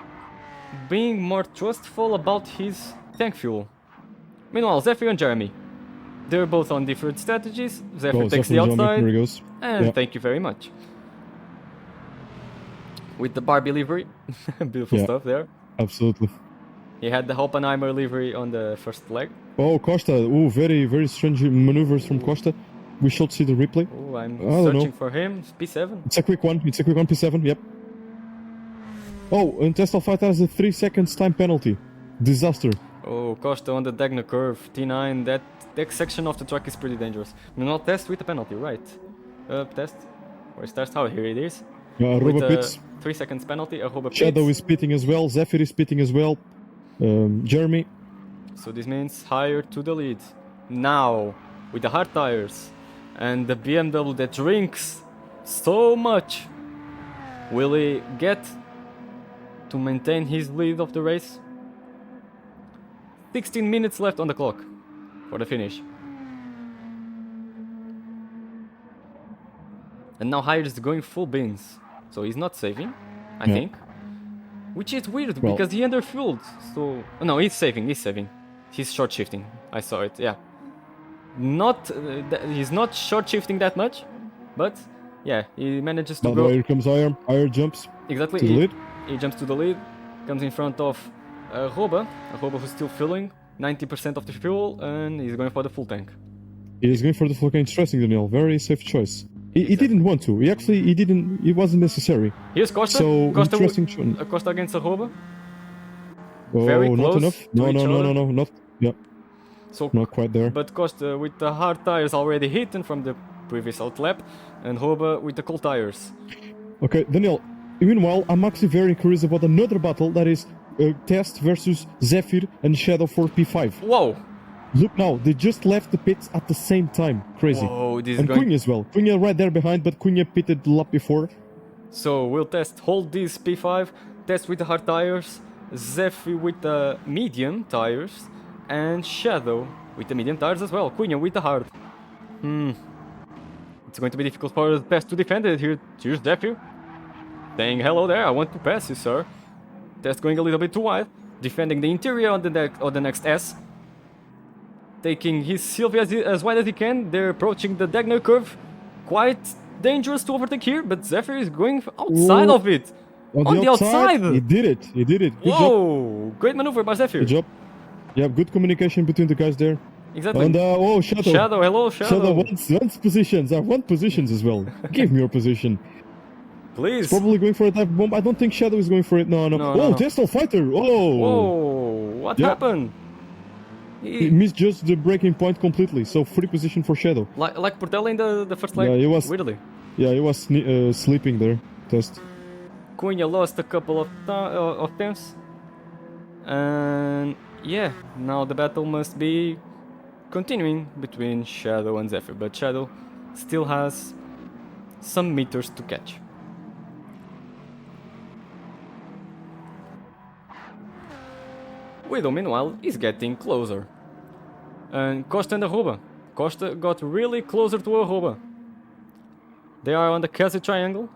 being more trustful about his tank fuel. Meanwhile, Zephyr and Jeremy, they're both on different strategies. Zephyr takes the Zephyr and Jeremy, outside, here he goes. and Yeah. thank you very much. With the Barbie livery, beautiful Yeah. stuff there. Absolutely. He had the Hoppenheimer livery on the first leg. Oh, Costa. Oh, very, very strange maneuvers from Costa. We should see the replay. Oh, I'm I don't searching know. for him. P7. It's a quick one. It's a quick one, P7, yep. Oh, and Tesla Fight has a 3 seconds time penalty. Disaster. Oh, Costa on the Dagna curve, T9. That section of the track is pretty dangerous. Not test with the penalty, right? Test. Where's test? Oh, here it is. With Aruba the pits. 3 seconds penalty, Aruba Shadow pits. is pitting as well. Zephyr is pitting as well. Jeremy. So this means Higher to the lead. Now, with the hard tires and the BMW that drinks so much, will he get to maintain his lead of the race? 16 minutes left on the clock for the finish. And now Higher is going full beans, so he's not saving, I Yeah. think. Which is weird Well- because he underfueled. So no, he's saving. He's short shifting. I saw it. Yeah. He's not short shifting that much, but yeah, he manages to By the go. way, here comes Iron. Iron jumps Exactly. to the lead. He jumps to the lead, comes in front of Roba who's still filling 90% of the fuel, and he's going for the full tank. He is going for the full cane. Interesting, Daniel. Very safe choice. He didn't want to. He didn't. It wasn't necessary. Here's Costa. So Costa, interesting choice. Costa against Roba. Oh, very not close enough. to each other. No, not. Yeah, So, not quite there. but Costa with the hard tires already hidden from the previous out lap, and Roba with the cold tires. Okay, Daniel. Meanwhile, I'm actually very curious about another battle that is Test versus Zephyr and Shadow for P5. Whoa! Look now, they just left the pits at the same time. Crazy. Whoa, this is And going. Cunha as well. Cunha right there behind, but Cunha pitted the lap before. So we'll hold this P5, test with the hard tires, Zephyr with the medium tires, and Shadow with the medium tires as well. Cunha with the hard. It's going to be difficult for the Test to defend it here. Cheers, Zephyr. Saying hello there, I want to pass you, sir. Test going a little bit too wide, defending the interior on the next S. Taking his Sylvia as wide as he can. They're approaching the Dagner curve. Quite dangerous to overtake here, but Zephyr is going outside Ooh. of it. On the outside. He did it. Good job. Whoa! Great maneuver by Zephyr. Good job. Yeah, good communication between the guys there. Exactly. And oh, Shadow. Shadow, hello, Shadow. Shadow wants positions. I want positions as well. Give me your position. Please. Probably going for a dive bomb. I don't think Shadow is going for it. No. No, Oh, no, no. Tesla Fighter. Oh. Whoa, what Yeah. happened? He missed just the breaking point completely. So free position for Shadow. Like Portela in the first leg? Yeah, he was. Weirdly. Yeah, he was sleeping there. Test. Cunha lost a couple of times. And yeah, now the battle must be continuing between Shadow and Zephyr. But Shadow still has some meters to catch. Widow, meanwhile, is getting closer. And Costa and Arroba. Costa got really closer to Arroba. They are on the Cassie triangle.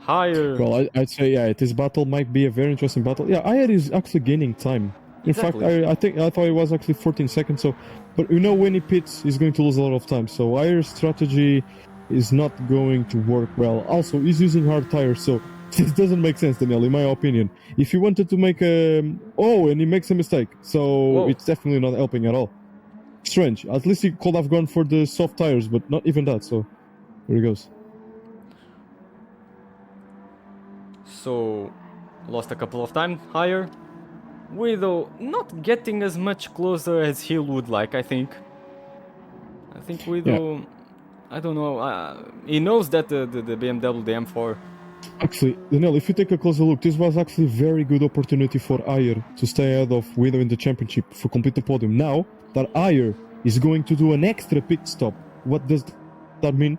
Higher. Well, I'd say yeah, this battle might be a very interesting battle. Yeah, Ayer is actually gaining time. In Exactly. fact, I thought it was actually 14 seconds. So, but you know when he pits, he's going to lose a lot of time. So Ayer's strategy is not going to work well. Also, he's using hard tires, so this doesn't make sense, Daniel, in my opinion. If he wanted to make a and he makes a mistake, so Whoa. it's definitely not helping at all. Strange. At least he could have gone for the soft tires, but not even that. So there he goes. So, lost a couple of times. Higher. Widow not getting as much closer as he would like, I think. I think Widow... Yeah. I don't know. He knows that the BMW, the M4... Actually, Daniel, if you take a closer look, this was actually a very good opportunity for Ayer to stay ahead of Widow in the championship for complete the podium. Now that Ayer is going to do an extra pit stop, what does that mean?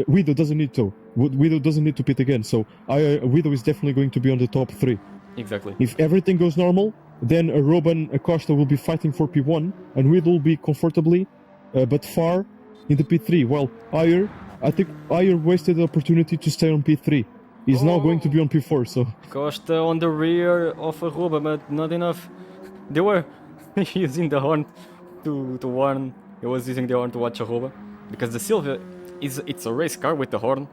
Widow doesn't need to. Widow doesn't need to pit again, so Widow is definitely going to be on the top 3. Exactly. If everything goes normal, then Robin Acosta will be fighting for P1, and Widow will be comfortably, but far, in the P3. Well, I think Ayer wasted the opportunity to stay on P3. He's now going to be on P4, so... Costa on the rear of Arroba, but not enough. They were using the horn to warn. He was using the horn to watch Arroba. Because the Silvia, it's a race car with the horn.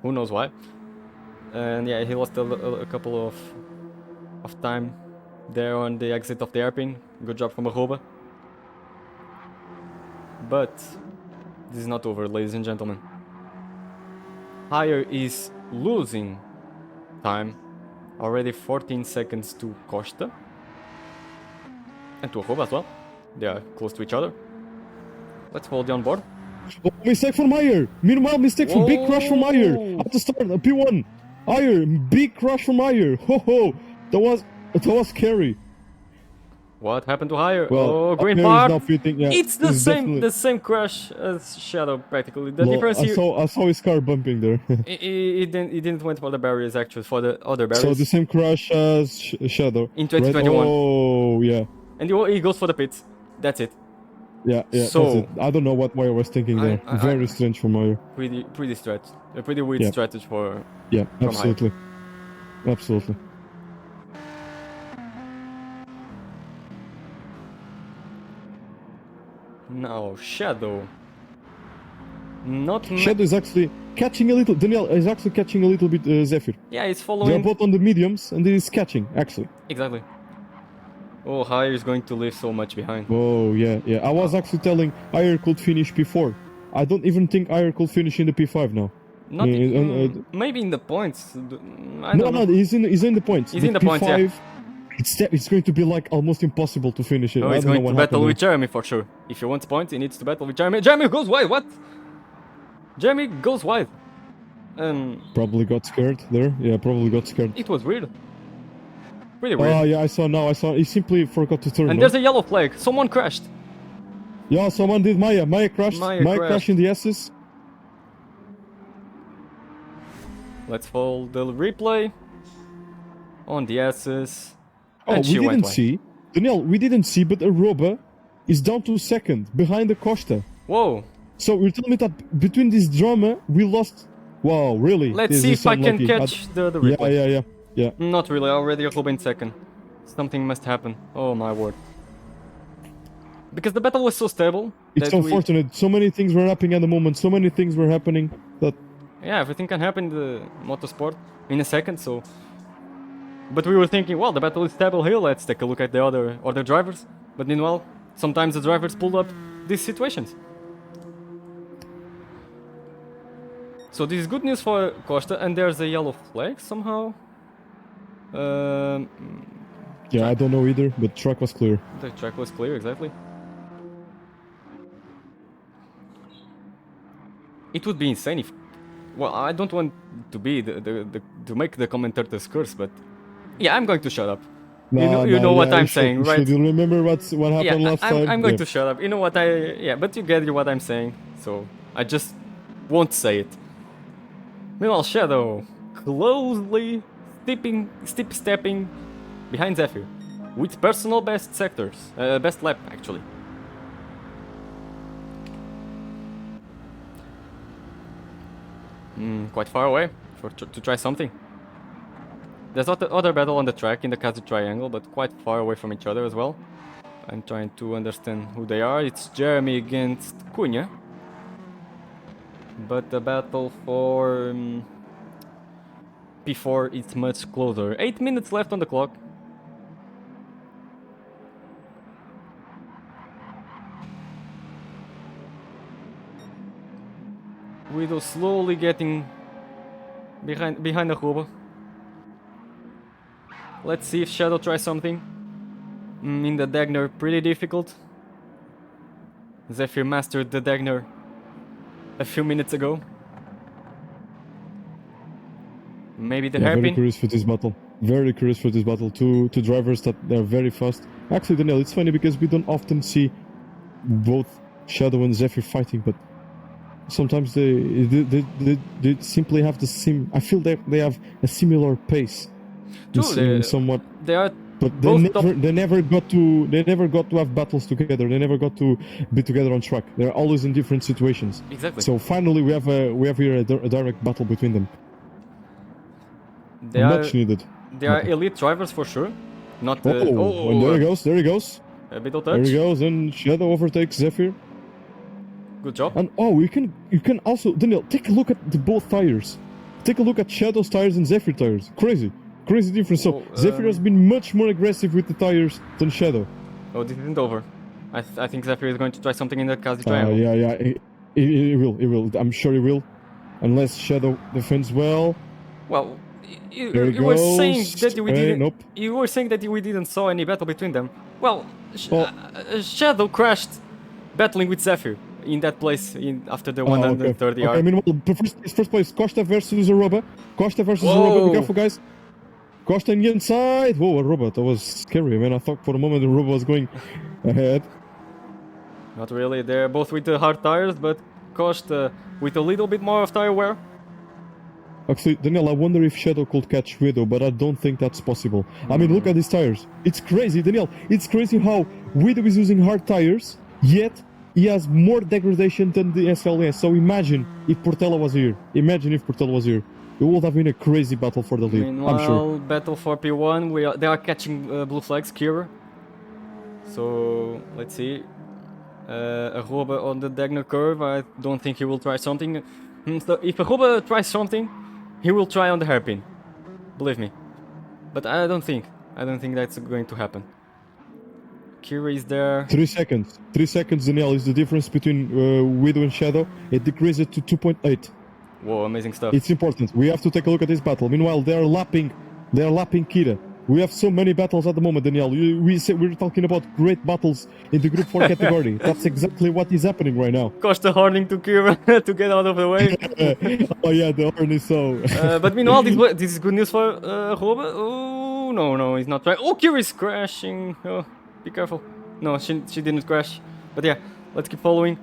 Who knows why. And yeah, he lost a couple of time there on the exit of the airpin. Good job from Arroba. But this is not over, ladies and gentlemen. Higher is losing time. Already 14 seconds to Costa. And to Arroba as well. They are close to each other. Let's hold you on board. Oh, mistake from Ayer. Meanwhile, mistake from big crash from Ayer. At the start, P1. Ayer, big crash from Ayer. Ho ho. That was scary. What happened to Higher? Well, green part. Yeah, it's the same crash as Shadow practically. The difference here. I saw his car bumping there. He didn't went for the barriers actually, for the other barriers. So the same crash as Shadow. In 2021. Right? Oh yeah. And he goes for the pits. That's it. Yeah. So that's it. I don't know what Meyer was thinking there. Very strange for Meyer. Pretty stretch. A pretty weird strategy for. Yeah, absolutely. Absolutely. Now Shadow. Shadow is actually catching a little. Daniel is actually catching a little bit Zephyr. Yeah, he's following. They're both on the mediums, and he's catching actually. Exactly. Oh, Higher is going to leave so much behind. Oh yeah. I was actually telling Ayer could finish P4. I don't even think Ayer could finish in the P5 now. Not maybe in the points. I don't know. He's in the points. He's in the P5, points, yeah. It's going to be like almost impossible to finish it. No, he's going to battle with Jeremy for sure. If he wants points, he needs to battle with Jeremy. Jeremy goes wide. What? Jeremy goes wide. Probably got scared there. Yeah, probably got scared. It was weird. Pretty weird. Oh yeah, I saw now. He simply forgot to turn. And there's a yellow flag. Someone crashed. Yeah, someone did. Maya crashed. Maya crashed in the S's. Let's follow the replay on the S's. Oh, we didn't see. Daniel, we didn't see, but Arroba is down to second, behind the Costa. Whoa. So you're telling me that between this drama, we lost... Wow, really? Let's see if I can catch the replay. Yeah. Not really, already Arroba in second. Something must happen. Oh my word. Because the battle was so stable. It's unfortunate. So many things were happening at the moment. So many things were happening that... Yeah, everything can happen in the motorsport in a second, so... But we were thinking, well, the battle is stable here, let's take a look at the other drivers. But meanwhile, sometimes the drivers pulled up these situations. So this is good news for Costa, and there's a yellow flag somehow. Um, Yeah, I don't know either, but track was clear. the track was clear, exactly. It would be insane if... Well, I don't want to be to make the commentator's curse, but... Yeah, I'm going to shut up. You know what I'm saying, right? You remember what happened last time? I'm going to shut up. You know what Yeah, but you get what I'm saying, so I just won't say it. Meanwhile, Shadow closely stepping behind Zephyr with personal best sectors, best lap actually. Quite far away to try something. There's other battle on the track in the Kazu Triangle, but quite far away from each other as well. I'm trying to understand who they are. It's Jeremy against Cunha. But the battle for P4 is much closer. 8 minutes left on the clock. Guido slowly getting behind the Ruba. Let's see if Shadow tries something. In the Dagner, pretty difficult. Zephyr mastered the Dagner a few minutes ago. Maybe the hairpin. Very curious for this battle. Very curious for this battle. Two drivers that they're very fast. Actually, Daniel, it's funny because we don't often see both Shadow and Zephyr fighting, but sometimes they simply have the same. I feel that they have a similar pace. True, somewhat. They are. But they never got to have battles together. They never got to be together on track. They're always in different situations. Exactly. So finally, we have here a direct battle between them. They Much needed. They are elite drivers for sure. Not. And there he goes. There he goes. A bit of touch. There he goes, and Shadow overtakes Zephyr. Good job. And you can also, Daniel, take a look at both tires. Take a look at Shadow's tires and Zephyr tires. Crazy difference. So Zephyr has been much more aggressive with the tires than Shadow. Oh, this isn't over. I think Zephyr is going to try something in the Kazi Triangle. Yeah. He will. I'm sure he will. Unless Shadow defends well. Well, you were saying that we didn't. Nope. You were saying that we didn't saw any battle between them. Well, Shadow crashed battling with Zephyr in that place after the 130 yard. Okay, meanwhile, first place, Costa versus Aruba. Be careful, guys. Costa in the inside. Whoa, Aruba, that was scary, man. I thought for a moment Aruba was going ahead. Not really. They're both with the hard tires, but Costa with a little bit more of tire wear. Actually, Daniel, I wonder if Shadow could catch Widow, but I don't think that's possible. I mean, look at these tires. It's crazy, Daniel. It's crazy how Widow is using hard tires, yet he has more degradation than the SLS. So imagine if Portela was here. It would have been a crazy battle for the lead, Meanwhile, I'm sure. battle for P1. They are catching blue flags, Kira. So, let's see. Aruba on the Dagner curve. I don't think he will try something. So if Aruba tries something, he will try on the hairpin. Believe me. But I don't think that's going to happen. Kira is there. 3 seconds. 3 seconds, Daniel, is the difference between Widow and Shadow. It decreases to 2.8. Whoa, amazing stuff. It's important. We have to take a look at this battle. Meanwhile, they're lapping Kira. We have so many battles at the moment, Daniel. We're talking about great battles in the Group 4 category. That's exactly what is happening right now. Costa horning to Kira to get out of the way. Oh yeah, the horn is so... But meanwhile, this is good news for Aruba. Oh, no, he's not trying. Oh, Kira is crashing. Oh, be careful. No, she didn't crash. But yeah, let's keep following.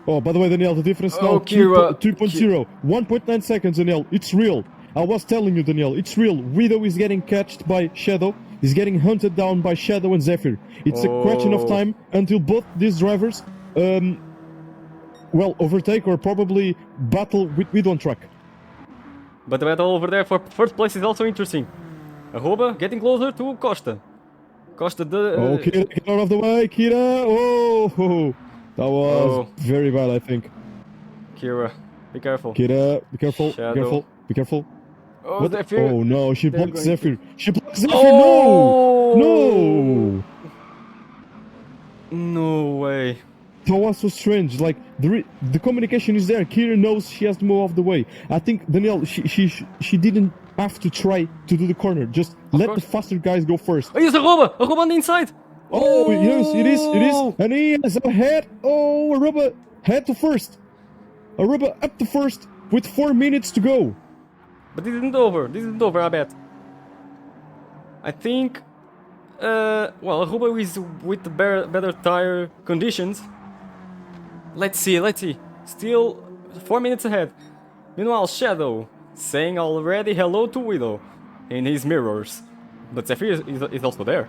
Oh, by the way, Daniel, the difference now, Kira. 2.0. 1.9 seconds, Daniel. It's real. I was telling you, Daniel, it's real. Widow is getting catched by Shadow. He's getting hunted down by Shadow and Zephyr. It's a question of time until both these drivers, overtake or probably battle with Widow on track. But the battle over there for first place is also interesting. Aruba getting closer to Costa. Kira, get out of the way, Kira! Oh, that was very bad, I think. Kira, be careful. Kira, be careful, Shadow. be careful. Oh, Zephyr. Oh no, she blocked Zephyr. Oh! No! No way. That was so strange. Like the communication is there. Kira knows she has to move off the way. I think Danielle, she didn't have to try to do the corner. Just let the faster guys go first. Oh, here's Aruba on the inside. Oh, yes, it is, and he is ahead. Oh, Aruba head to first. Aruba up to first with 4 minutes to go. But this isn't over. I bet. I think, well, Aruba is with the better tire conditions. Let's see. Still 4 minutes ahead. Meanwhile, Shadow saying already hello to Widow in his mirrors. But Zephyr is also there.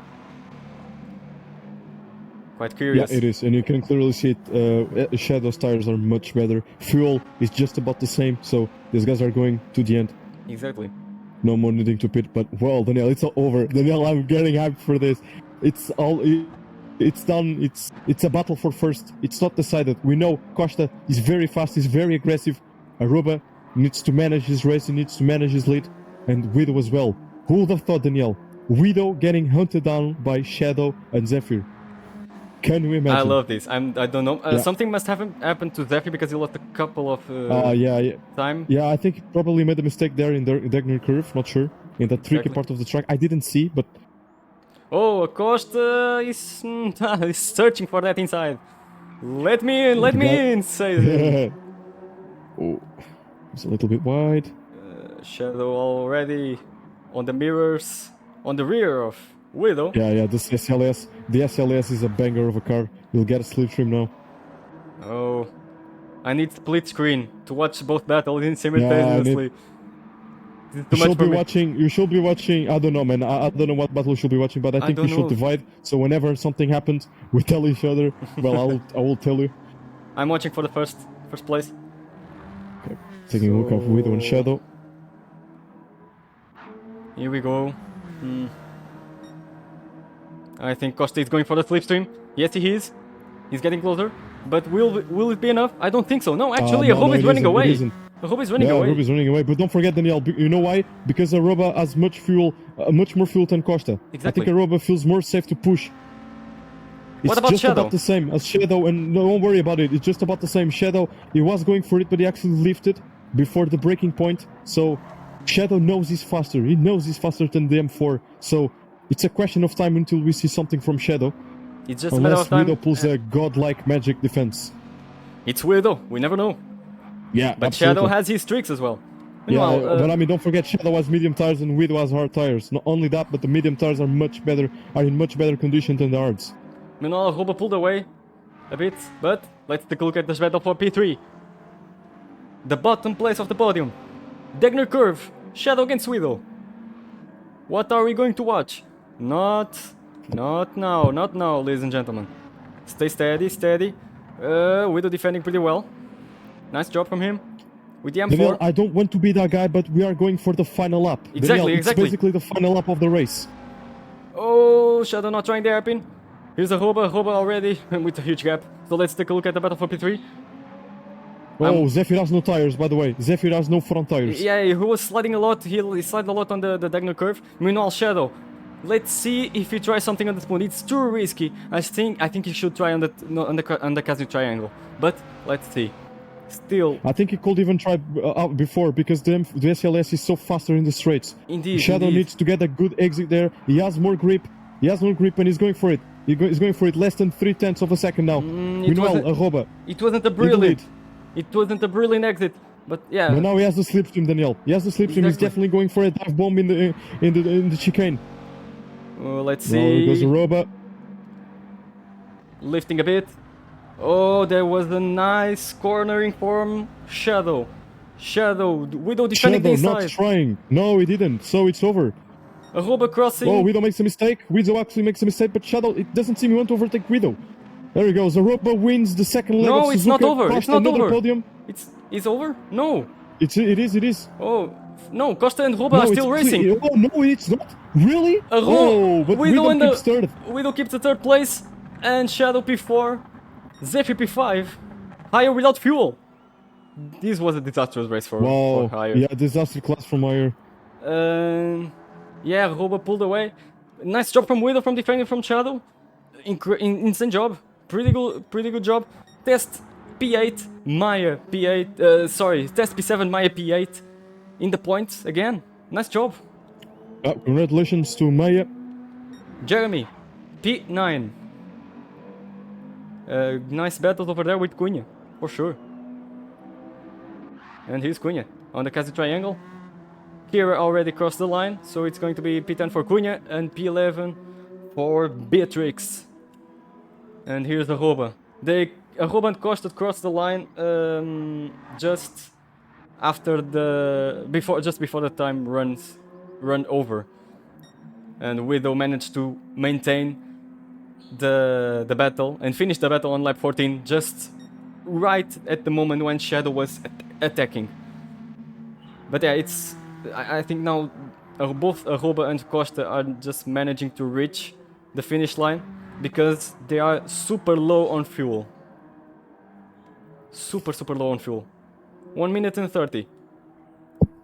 Quite curious. Yeah, it is, and you can clearly see it. Shadow's tires are much better. Fuel is just about the same, so these guys are going to the end. Exactly. No more needing to pit, but well, Daniel, it's all over. Daniel, I'm getting hyped for this. It's done. It's a battle for first. It's not decided. We know Costa is very fast. He's very aggressive. Aruba needs to manage his race. He needs to manage his lead, and Widow as well. Who would have thought, Daniel? Widow getting hunted down by Shadow and Zephyr. Can we imagine? I love this. I don't know. Something must have happened to Zephyr because he lost a couple of time. Yeah, I think he probably made a mistake there in the Degner curve. Not sure. In that tricky part of the track, I didn't see, but. Oh, Costa is is searching for that inside. Let me in. Say. Oh, it's a little bit wide. Shadow already on the mirrors, on the rear of Widow. Yeah, this SLS. The SLS is a banger of a car. You'll get a slipstream now. Oh, I need split screen to watch both battles in simultaneously. You should be watching. I don't know, man. I don't know what battle you should be watching, but I think we should divide. So whenever something happens, we tell each other. Well, I will tell you. I'm watching for the first place. Okay. Taking a look at Widow and Shadow. Here we go. I think Costa is going for the slipstream. Yes, he is. He's getting closer. But will it be enough? I don't think so. No, actually, Aruba is running away. Aruba is running away. Aruba is running away. But don't forget, Daniel, you know why? Because Aruba has much more fuel than Costa. Exactly. I think Aruba feels more safe to push. What about just Shadow? About the same as Shadow, and don't worry about it. It's just about the same. Shadow, he was going for it, but he actually lifted before the breaking point. So Shadow knows he's faster. He knows he's faster than the M4. So it's a question of time until we see something from Shadow. It's just a matter of time. Widow pulls a godlike magic defense. It's Widow. We never know. Yeah, but absolutely. Shadow has his tricks as well. Yeah, but I mean, don't forget, Shadow has medium tires and Widow has hard tires. Not only that, but the medium tires are in much better condition than the hards. Meanwhile, Aruba pulled away a bit, but let's take a look at this battle for P3. The bottom place of the podium. Degner curve. Shadow against Widow. What are we going to watch? Not now, ladies and gentlemen. Stay steady. Widow defending pretty well. Nice job from him. With the M4. Daniel, I don't want to be that guy, but we are going for the final lap. Exactly. It's basically the final lap of the race. Oh, Shadow not trying the hairpin. Here's Aruba already with a huge gap. So let's take a look at the battle for P3. Oh, Zephyr has no tires, by the way. Zephyr has no front tires. Yeah, he was sliding a lot. He slid a lot on the Degner curve. Meanwhile, Shadow. Let's see if he tries something on the spoon. It's too risky. I think he should try on the Kazu triangle. But let's see. Still, I think he could even try before because the SLS is so faster in the straights. Indeed. Shadow needs to get a good exit there. He has more grip. And he's going for it. He's going for it less than 0.3 of a second now. Meanwhile, Aruba. It wasn't a brilliant exit. But yeah. But now he has the slipstream, Daniel. He has the slipstream. Exactly. He's definitely going for a dive bomb in the chicane. Let's see. There goes Aruba. Lifting a bit. Oh, there was a nice cornering from Shadow. Widow defending the inside. Not trying. No, he didn't. So it's over. Aruba crossing. Oh, Widow makes a mistake. Widow actually makes a mistake, but Shadow, it doesn't seem he want to overtake Widow. There he goes. Aruba wins the second leg of Suzuka. No, it's not over. It's not over. Podium. It's over? No. It is. Oh, no. Costa and Aruba are still racing. Oh, no, it's not. Really? But Widow keeps third. Widow keeps the third place. And Shadow P4. Zephyr P5. Higher without fuel. This was a disastrous race for Higher. Yeah, disaster class from Higher. Yeah, Aruba pulled away. Nice job from Widow from defending from Shadow. Insane job. Pretty good job. Test P8, Maya P8, Test P7, Maya P8 in the points again. Nice job. Congratulations to Maya. Jeremy, P9. Nice battle over there with Cunha, for sure. And here's Cunha on the Kazi triangle. Kira already crossed the line, so it's going to be P10 for Cunha and P11 for Beatrix. And here's Arroba. Arroba and Costa crossed the line just before the time run over. And Widow managed to maintain the battle and finish the battle on lap 14 just right at the moment when Shadow was attacking. But yeah, I think now both Arroba and Costa are just managing to reach the finish line because they are super low on fuel. Super low on fuel. 1 minute and 30.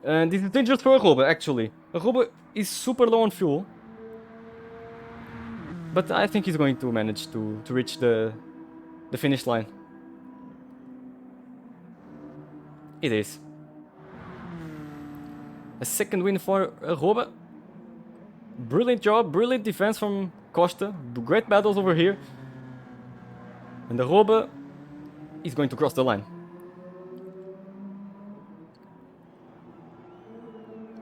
And this is dangerous for Arroba, actually. Arroba is super low on fuel. But I think he's going to manage to reach the finish line. It is. A second win for Arroba. Brilliant job, brilliant defense from Costa. Great battles over here. And Arroba is going to cross the line.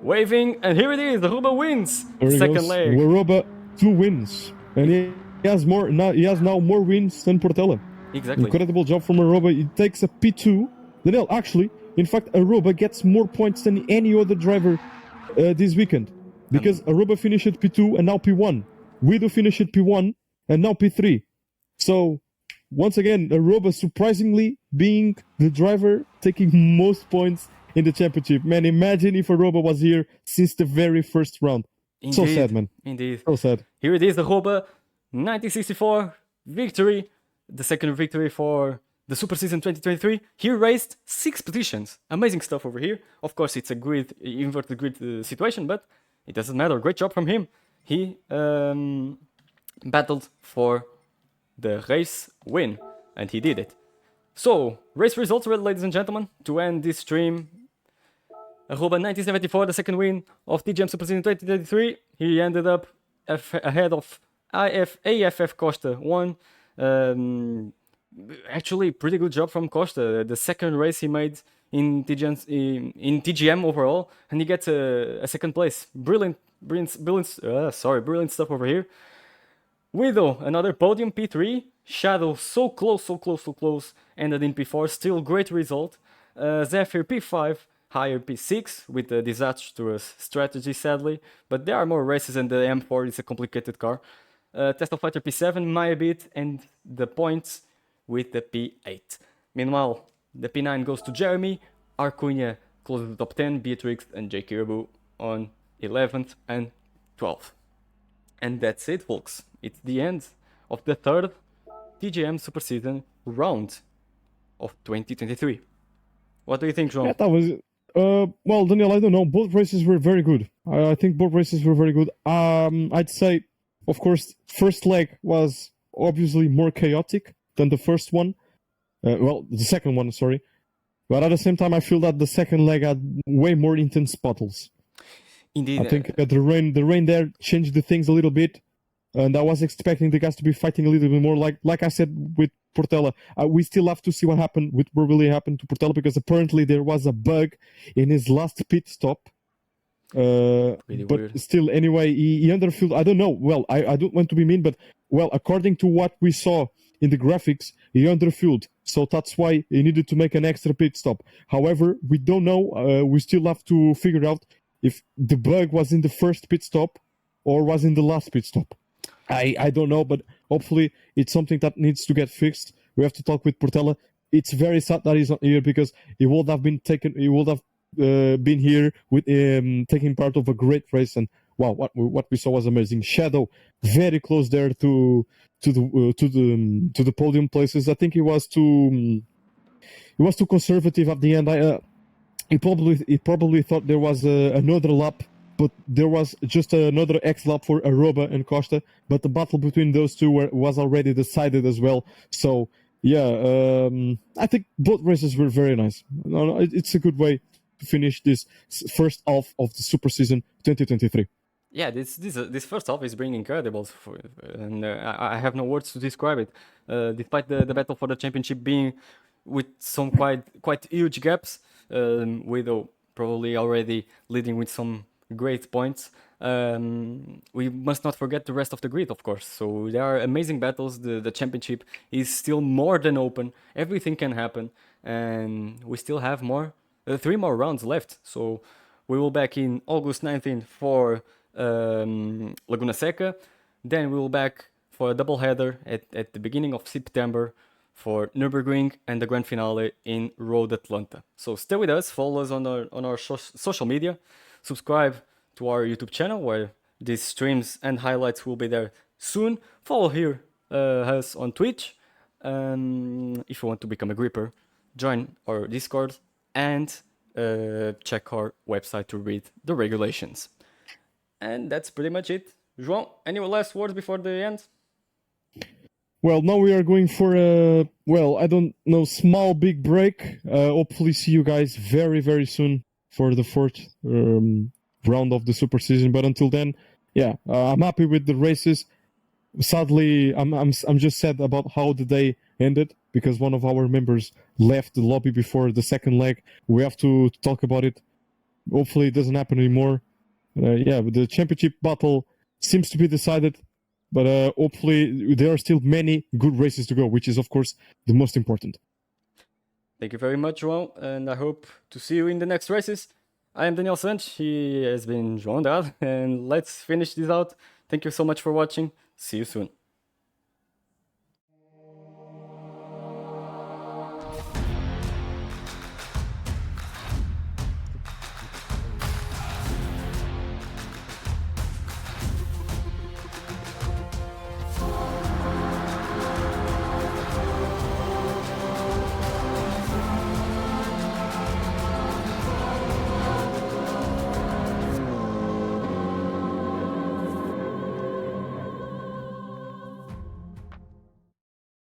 Waving, and here it is. Arroba wins. Second leg. Arroba 2 wins. And he has now more wins than Portela. Exactly. Incredible job from Arroba. He takes a P2. Daniel, actually, in fact, Arroba gets more points than any other driver this weekend. Because Arroba finished at P2 and now P1. Widow finished at P1 and now P3. So, once again, Arroba surprisingly being the driver taking most points in the championship. Man, imagine if Arroba was here since the very first round. Indeed. So sad, man. Indeed. So sad. Here it is, Arroba 1964 victory. The second victory for the Super Season 2023. He raised 6 positions. Amazing stuff over here. Of course, it's a inverted grid situation, but it doesn't matter. Great job from him. He battled for the race win, and he did it. So, race results, ladies and gentlemen, to end this stream. Arroba 1974, the second win of TGM Super Season 2023. He ended up ahead of AFF Costa 1. Actually, pretty good job from Costa. The second race he made in TGM overall, and he gets a second place. Brilliant stuff over here. Widow, another podium, P3. Shadow, so close, ended in P4. Still great result. Zephyr, P5. Higher P6 with a disastrous strategy, sadly. But there are more races, and the M4 is a complicated car. Tesla Fighter P7, Maya Beat, and the points with the P8. Meanwhile, the P9 goes to Jeremy. Arcunia closes the top 10. Beatrix and J. Kiribu on 11th and 12th. And that's it, folks. It's the end of the third TGM Super Season round of 2023. What do you think, João? Yeah, that was... well, Daniel, I don't know. Both races were very good. I think both races were very good. I'd say, of course, first leg was obviously more chaotic than the first one. The second one, sorry. But at the same time, I feel that the second leg had way more intense battles. Indeed. I think the rain there changed the things a little bit. And I was expecting the guys to be fighting a little bit more. Like I said with Portela, we still have to see what really happened to Portela, because apparently there was a bug in his last pit stop. Really but weird. Still, anyway, he underfueled. I don't know. Well, I don't want to be mean, but well, according to what we saw in the graphics, he underfueled. So that's why he needed to make an extra pit stop. However, we don't know. We still have to figure out if the bug was in the first pit stop or was in the last pit stop. I don't know, but hopefully it's something that needs to get fixed. We have to talk with Portela. It's very sad that he's not here, because he would have been been here with taking part of a great race. And wow, what we saw was amazing. Shadow very close there to the podium places. I think he was too conservative at the end. He probably thought there was another lap, but there was just another X lap for Arroba and Costa. But the battle between those two was already decided as well. So yeah, I think both races were very nice. No, it's a good way to finish this first half of the Super Season 2023. Yeah, this first half is bringing incredible, and I have no words to describe it. Despite the battle for the championship being with some quite huge gaps, with probably already leading with some great points. We must not forget the rest of the grid, of course. So there are amazing battles. The championship is still more than open. Everything can happen, and we still have three more rounds left. So we will back in August 19th for Laguna Seca. Then we will back for a double header at the beginning of September for Nürburgring and the grand finale in Road Atlanta. So stay with us, follow us on our social media, subscribe to our YouTube channel where these streams and highlights will be there soon. Follow here us on Twitch. If you want to become a gripper, join our Discord and check our website to read the regulations. And that's pretty much it. João, any last words before the end? Well, now we are going for a, well, I don't know, small, big break. Hopefully see you guys very, very soon for the fourth round of the Super Season. But until then, yeah, I'm happy with the races. Sadly, I'm just sad about how the day ended because one of our members left the lobby before the second leg. We have to talk about it. Hopefully it doesn't happen anymore. Yeah, but the championship battle seems to be decided, but hopefully there are still many good races to go, which is, of course, the most important. Thank you very much, João, and I hope to see you in the next races. I am Daniel Santos, he has been João Dad, and let's finish this out. Thank you so much for watching. See you soon.